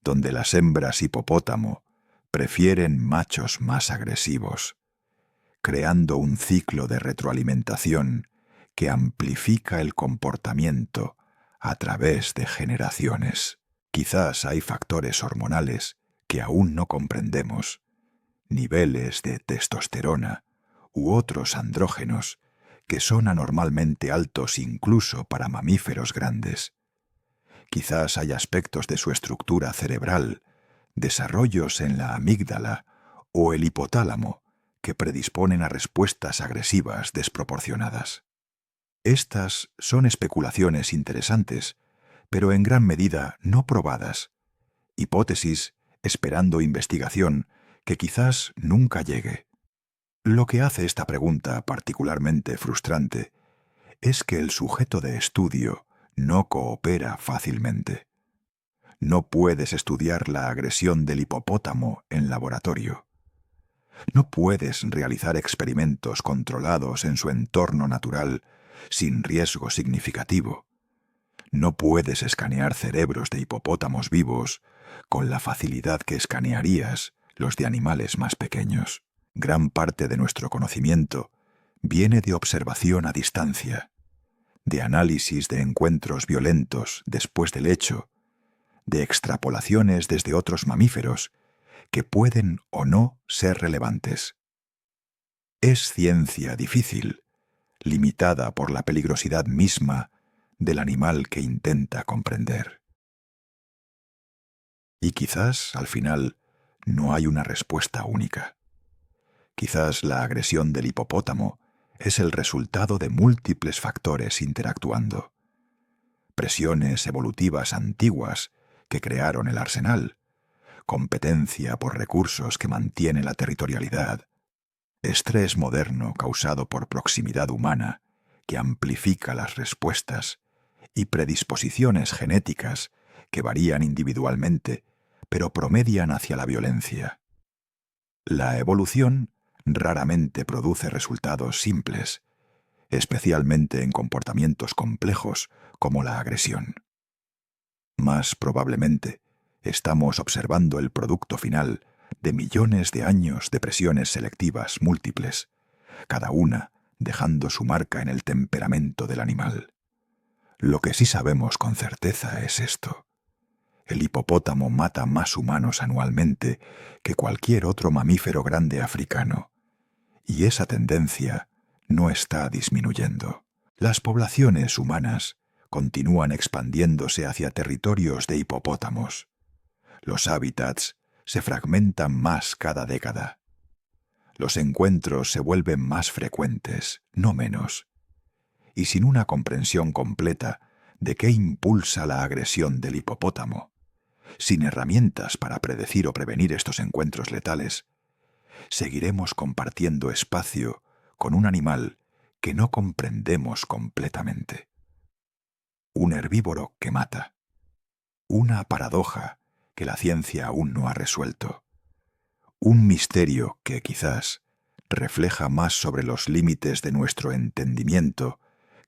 donde las hembras hipopótamo prefieren machos más agresivos, creando un ciclo de retroalimentación que amplifica el comportamiento a través de generaciones. Quizás hay factores hormonales que aún no comprendemos, niveles de testosterona u otros andrógenos que son anormalmente altos incluso para mamíferos grandes. Quizás hay aspectos de su estructura cerebral, desarrollos en la amígdala o el hipotálamo que predisponen a respuestas agresivas desproporcionadas. Estas son especulaciones interesantes, pero en gran medida no probadas, hipótesis esperando investigación que quizás nunca llegue. Lo que hace esta pregunta particularmente frustrante es que el sujeto de estudio no coopera fácilmente. No puedes estudiar la agresión del hipopótamo en laboratorio. No puedes realizar experimentos controlados en su entorno natural sin riesgo significativo. No puedes escanear cerebros de hipopótamos vivos con la facilidad que escanearías los de animales más pequeños. Gran parte de nuestro conocimiento viene de observación a distancia, de análisis de encuentros violentos después del hecho, de extrapolaciones desde otros mamíferos que pueden o no ser relevantes. Es ciencia difícil, limitada por la peligrosidad misma del animal que intenta comprender. Y quizás, al final, no hay una respuesta única. Quizás la agresión del hipopótamo es el resultado de múltiples factores interactuando. Presiones evolutivas antiguas que crearon el arsenal, competencia por recursos que mantiene la territorialidad, estrés moderno causado por proximidad humana que amplifica las respuestas y predisposiciones genéticas que varían individualmente pero promedian hacia la violencia. La evolución raramente produce resultados simples, especialmente en comportamientos complejos como la agresión. Más probablemente, estamos observando el producto final de millones de años de presiones selectivas múltiples, cada una dejando su marca en el temperamento del animal. Lo que sí sabemos con certeza es esto: el hipopótamo mata más humanos anualmente que cualquier otro mamífero grande africano, y esa tendencia no está disminuyendo. Las poblaciones humanas continúan expandiéndose hacia territorios de hipopótamos. Los hábitats se fragmentan más cada década. Los encuentros se vuelven más frecuentes, no menos. Y sin una comprensión completa de qué impulsa la agresión del hipopótamo, sin herramientas para predecir o prevenir estos encuentros letales, seguiremos compartiendo espacio con un animal que no comprendemos completamente. Un herbívoro que mata. Una paradoja que la ciencia aún no ha resuelto. Un misterio que quizás refleja más sobre los límites de nuestro entendimiento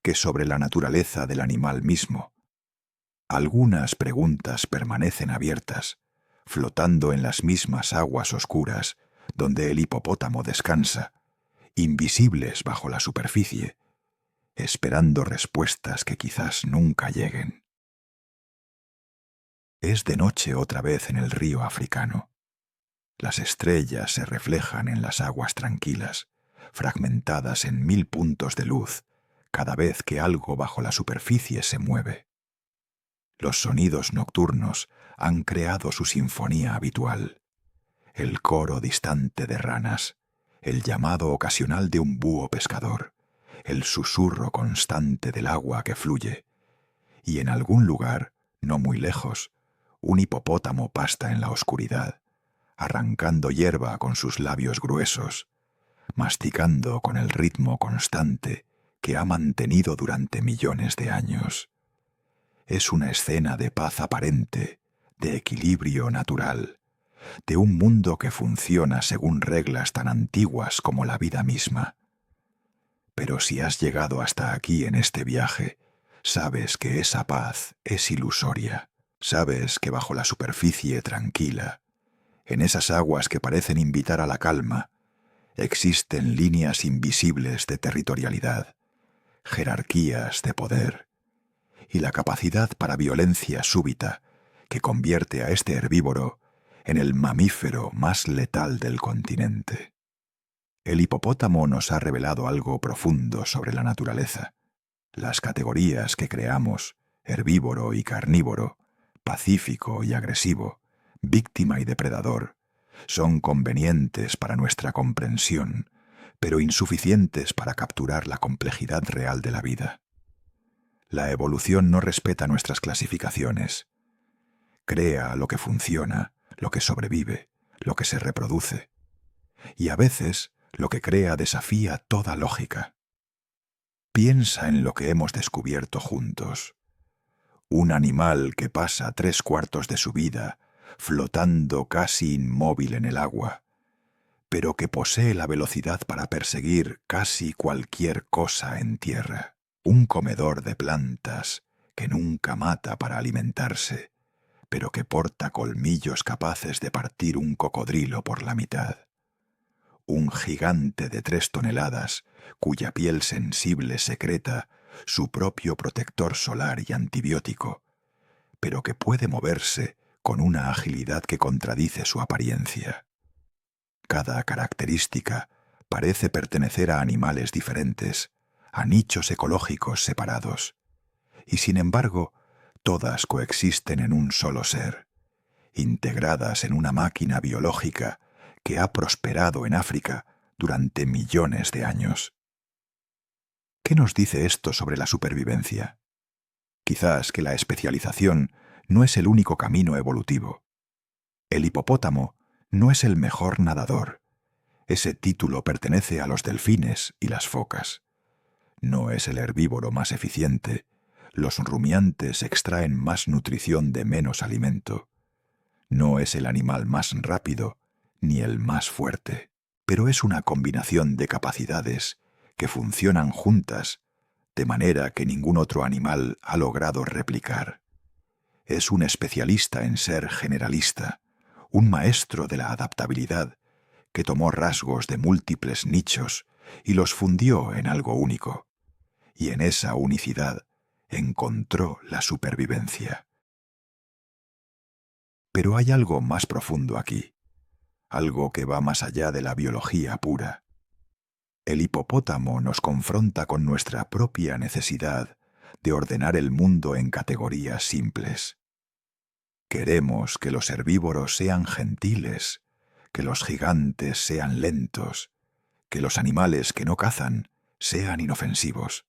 que sobre la naturaleza del animal mismo. Algunas preguntas permanecen abiertas, flotando en las mismas aguas oscuras donde el hipopótamo descansa, invisibles bajo la superficie, esperando respuestas que quizás nunca lleguen. Es de noche otra vez en el río africano. Las estrellas se reflejan en las aguas tranquilas, fragmentadas en 1000 puntos de luz, cada vez que algo bajo la superficie se mueve. Los sonidos nocturnos han creado su sinfonía habitual. El coro distante de ranas, el llamado ocasional de un búho pescador, el susurro constante del agua que fluye, y en algún lugar, no muy lejos, un hipopótamo pasta en la oscuridad, arrancando hierba con sus labios gruesos, masticando con el ritmo constante que ha mantenido durante millones de años. Es una escena de paz aparente, de equilibrio natural, de un mundo que funciona según reglas tan antiguas como la vida misma. Pero si has llegado hasta aquí en este viaje, sabes que esa paz es ilusoria. Sabes que bajo la superficie tranquila, en esas aguas que parecen invitar a la calma, existen líneas invisibles de territorialidad, jerarquías de poder, y la capacidad para violencia súbita que convierte a este herbívoro en el mamífero más letal del continente. El hipopótamo nos ha revelado algo profundo sobre la naturaleza. Las categorías que creamos, herbívoro y carnívoro, pacífico y agresivo, víctima y depredador, son convenientes para nuestra comprensión, pero insuficientes para capturar la complejidad real de la vida. La evolución no respeta nuestras clasificaciones. Crea lo que funciona, lo que sobrevive, lo que se reproduce. Y a veces, lo que crea desafía toda lógica. Piensa en lo que hemos descubierto juntos. Un animal que pasa 3/4 de su vida flotando casi inmóvil en el agua, pero que posee la velocidad para perseguir casi cualquier cosa en tierra. Un comedor de plantas que nunca mata para alimentarse, pero que porta colmillos capaces de partir un cocodrilo por la mitad. Un gigante de 3 toneladas, cuya piel sensible secreta su propio protector solar y antibiótico, pero que puede moverse con una agilidad que contradice su apariencia. Cada característica parece pertenecer a animales diferentes, a nichos ecológicos separados, y sin embargo, todas coexisten en un solo ser, integradas en una máquina biológica que ha prosperado en África durante millones de años. ¿Qué nos dice esto sobre la supervivencia? Quizás que la especialización no es el único camino evolutivo. El hipopótamo no es el mejor nadador. Ese título pertenece a los delfines y las focas. No es el herbívoro más eficiente. Los rumiantes extraen más nutrición de menos alimento. No es el animal más rápido ni el más fuerte, pero es una combinación de capacidades que funcionan juntas de manera que ningún otro animal ha logrado replicar. Es un especialista en ser generalista, un maestro de la adaptabilidad que tomó rasgos de múltiples nichos y los fundió en algo único, y en esa unicidad encontró la supervivencia. Pero hay algo más profundo aquí, algo que va más allá de la biología pura. El hipopótamo nos confronta con nuestra propia necesidad de ordenar el mundo en categorías simples. Queremos que los herbívoros sean gentiles, que los gigantes sean lentos, que los animales que no cazan sean inofensivos.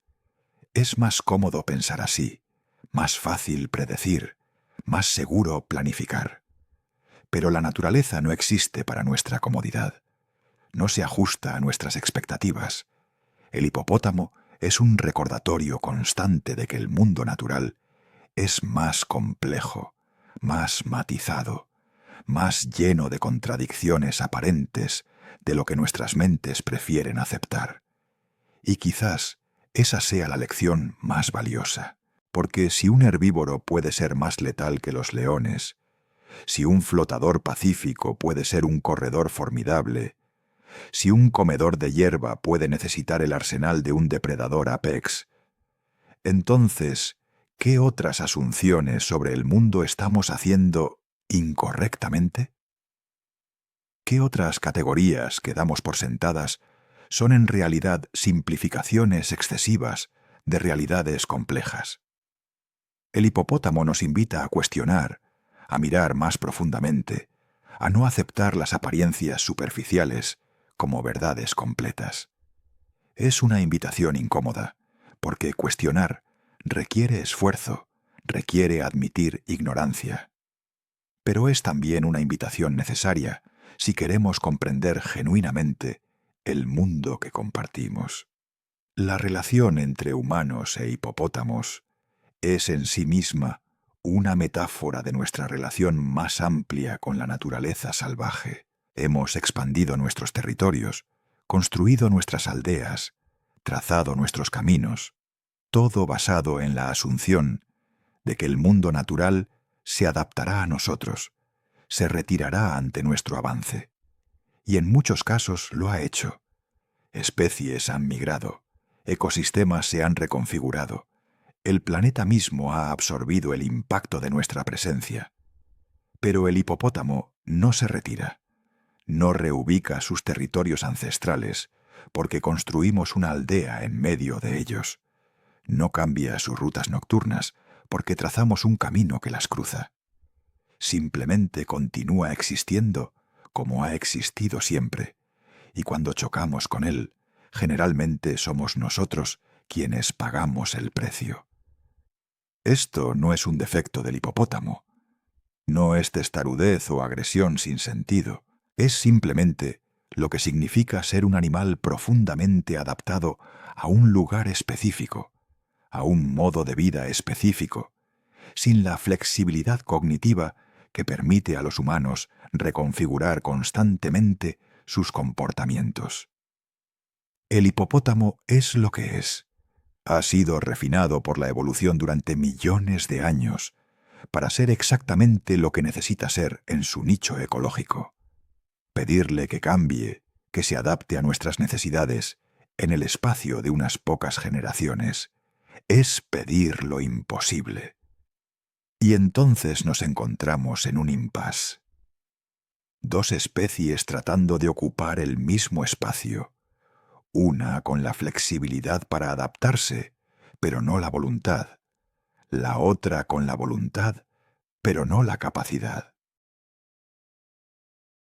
Es más cómodo pensar así, más fácil predecir, más seguro planificar. Pero la naturaleza no existe para nuestra comodidad. No se ajusta a nuestras expectativas. El hipopótamo es un recordatorio constante de que el mundo natural es más complejo, más matizado, más lleno de contradicciones aparentes de lo que nuestras mentes prefieren aceptar. Y quizás esa sea la lección más valiosa, porque si un herbívoro puede ser más letal que los leones, si un flotador pacífico puede ser un corredor formidable, si un comedor de hierba puede necesitar el arsenal de un depredador apex, entonces, ¿qué otras asunciones sobre el mundo estamos haciendo incorrectamente? ¿Qué otras categorías que damos por sentadas son en realidad simplificaciones excesivas de realidades complejas? El hipopótamo nos invita a cuestionar, a mirar más profundamente, a no aceptar las apariencias superficiales como verdades completas. Es una invitación incómoda, porque cuestionar requiere esfuerzo, requiere admitir ignorancia. Pero es también una invitación necesaria si queremos comprender genuinamente el mundo que compartimos. La relación entre humanos e hipopótamos es en sí misma una metáfora de nuestra relación más amplia con la naturaleza salvaje. Hemos expandido nuestros territorios, construido nuestras aldeas, trazado nuestros caminos, todo basado en la asunción de que el mundo natural se adaptará a nosotros, se retirará ante nuestro avance. Y en muchos casos lo ha hecho. Especies han migrado, ecosistemas se han reconfigurado, el planeta mismo ha absorbido el impacto de nuestra presencia. Pero el hipopótamo no se retira, no reubica sus territorios ancestrales porque construimos una aldea en medio de ellos. No cambia sus rutas nocturnas porque trazamos un camino que las cruza. Simplemente continúa existiendo como ha existido siempre, y cuando chocamos con él, generalmente somos nosotros quienes pagamos el precio. Esto no es un defecto del hipopótamo. No es testarudez o agresión sin sentido. Es simplemente lo que significa ser un animal profundamente adaptado a un lugar específico, a un modo de vida específico, sin la flexibilidad cognitiva que permite a los humanos reconfigurar constantemente sus comportamientos. El hipopótamo es lo que es. Ha sido refinado por la evolución durante millones de años para ser exactamente lo que necesita ser en su nicho ecológico. Pedirle que cambie, que se adapte a nuestras necesidades en el espacio de unas pocas generaciones, es pedir lo imposible. Y entonces nos encontramos en un impasse. Dos especies tratando de ocupar el mismo espacio, una con la flexibilidad para adaptarse, pero no la voluntad, la otra con la voluntad, pero no la capacidad.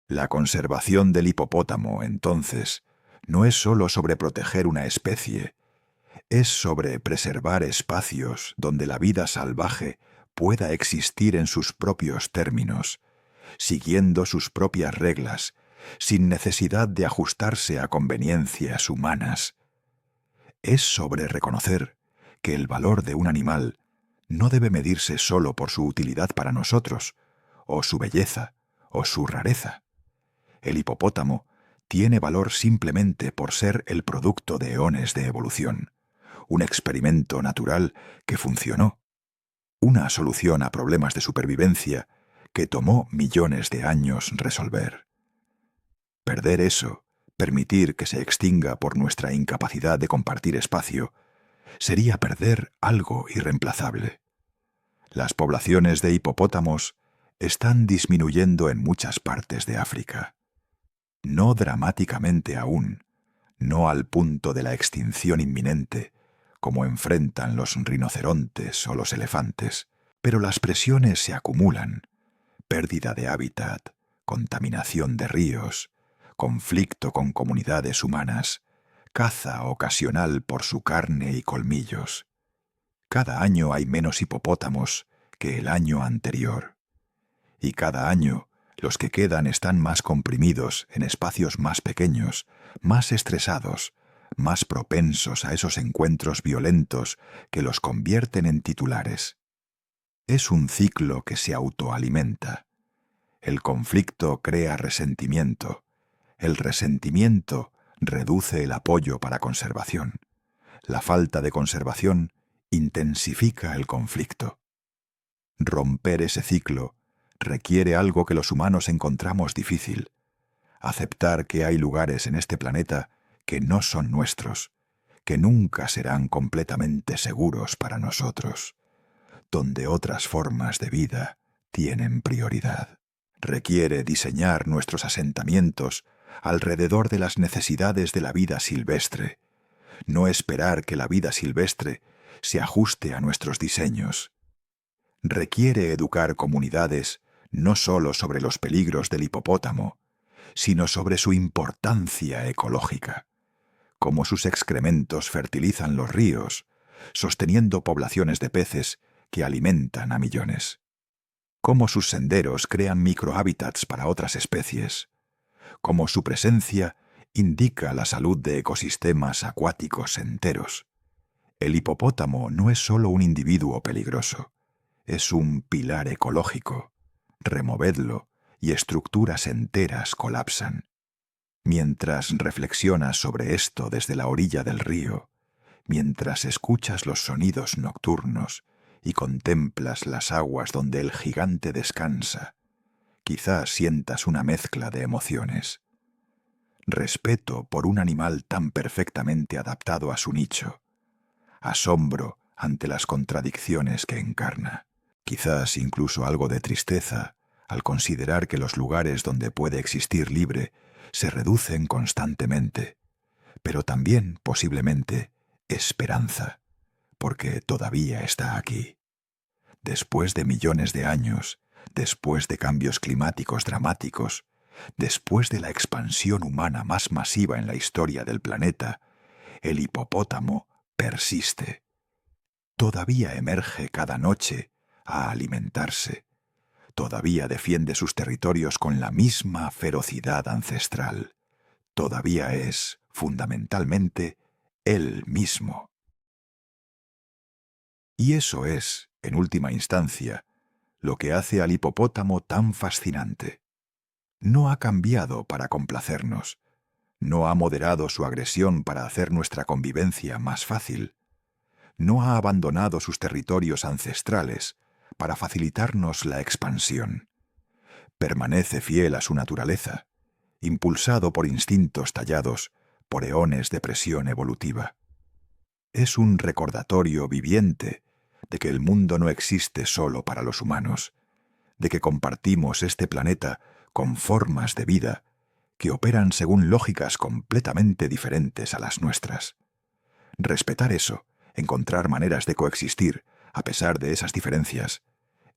La conservación del hipopótamo, entonces, no es sólo sobre proteger una especie, es sobre preservar espacios donde la vida salvaje pueda existir en sus propios términos, siguiendo sus propias reglas, sin necesidad de ajustarse a conveniencias humanas. Es sobre reconocer que el valor de un animal no debe medirse sólo por su utilidad para nosotros, o su belleza, o su rareza. El hipopótamo tiene valor simplemente por ser el producto de eones de evolución, un experimento natural que funcionó, una solución a problemas de supervivencia que tomó millones de años resolver. Perder eso, permitir que se extinga por nuestra incapacidad de compartir espacio, sería perder algo irreemplazable. Las poblaciones de hipopótamos están disminuyendo en muchas partes de África. No dramáticamente aún, no al punto de la extinción inminente, como enfrentan los rinocerontes o los elefantes, pero las presiones se acumulan: pérdida de hábitat, contaminación de ríos, conflicto con comunidades humanas, caza ocasional por su carne y colmillos. Cada año hay menos hipopótamos que el año anterior, y cada año los que quedan están más comprimidos en espacios más pequeños, más estresados, más propensos a esos encuentros violentos que los convierten en titulares. Es un ciclo que se autoalimenta. El conflicto crea resentimiento. El resentimiento reduce el apoyo para conservación. La falta de conservación intensifica el conflicto. Romper ese ciclo requiere algo que los humanos encontramos difícil: aceptar que hay lugares en este planeta que no son nuestros, que nunca serán completamente seguros para nosotros, donde otras formas de vida tienen prioridad. Requiere diseñar nuestros asentamientos alrededor de las necesidades de la vida silvestre, no esperar que la vida silvestre se ajuste a nuestros diseños. Requiere educar comunidades no sólo sobre los peligros del hipopótamo, sino sobre su importancia ecológica, cómo sus excrementos fertilizan los ríos, sosteniendo poblaciones de peces que alimentan a millones, cómo sus senderos crean microhábitats para otras especies, cómo su presencia indica la salud de ecosistemas acuáticos enteros. El hipopótamo no es sólo un individuo peligroso, es un pilar ecológico. Removedlo y estructuras enteras colapsan. Mientras reflexionas sobre esto desde la orilla del río, mientras escuchas los sonidos nocturnos y contemplas las aguas donde el gigante descansa, quizás sientas una mezcla de emociones. Respeto por un animal tan perfectamente adaptado a su nicho, asombro ante las contradicciones que encarna, quizás incluso algo de tristeza al considerar que los lugares donde puede existir libre se reducen constantemente, pero también, posiblemente, esperanza, porque todavía está aquí. Después de millones de años, después de cambios climáticos dramáticos, después de la expansión humana más masiva en la historia del planeta, el hipopótamo persiste. Todavía emerge cada noche a alimentarse. Todavía defiende sus territorios con la misma ferocidad ancestral. Todavía es, fundamentalmente, él mismo. Y eso es en última instancia, lo que hace al hipopótamo tan fascinante. No ha cambiado para complacernos, no ha moderado su agresión para hacer nuestra convivencia más fácil, no ha abandonado sus territorios ancestrales para facilitarnos la expansión. Permanece fiel a su naturaleza, impulsado por instintos tallados por eones de presión evolutiva. Es un recordatorio viviente de que el mundo no existe solo para los humanos, de que compartimos este planeta con formas de vida que operan según lógicas completamente diferentes a las nuestras. Respetar eso, encontrar maneras de coexistir a pesar de esas diferencias,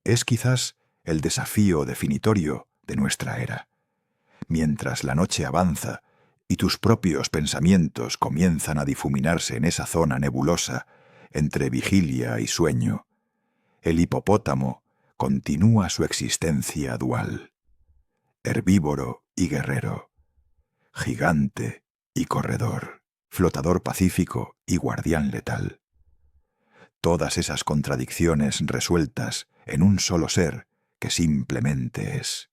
es quizás el desafío definitorio de nuestra era. Mientras la noche avanza y tus propios pensamientos comienzan a difuminarse en esa zona nebulosa entre vigilia y sueño, el hipopótamo continúa su existencia dual, herbívoro y guerrero, gigante y corredor, flotador pacífico y guardián letal. Todas esas contradicciones resueltas en un solo ser que simplemente es.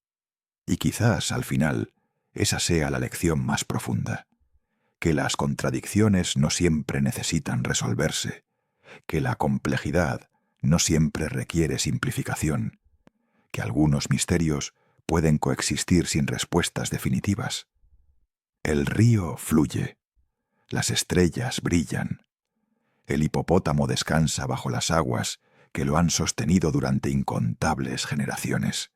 Y quizás, al final, esa sea la lección más profunda, que las contradicciones no siempre necesitan resolverse, que la complejidad no siempre requiere simplificación, que algunos misterios pueden coexistir sin respuestas definitivas. El río fluye, las estrellas brillan, el hipopótamo descansa bajo las aguas que lo han sostenido durante incontables generaciones,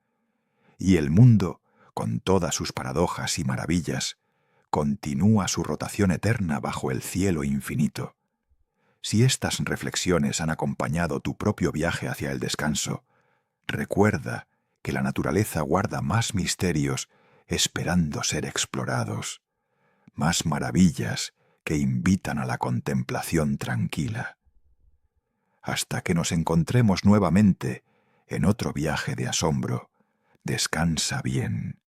y el mundo, con todas sus paradojas y maravillas, continúa su rotación eterna bajo el cielo infinito. Si estas reflexiones han acompañado tu propio viaje hacia el descanso, recuerda que la naturaleza guarda más misterios esperando ser explorados, más maravillas que invitan a la contemplación tranquila. Hasta que nos encontremos nuevamente en otro viaje de asombro, descansa bien.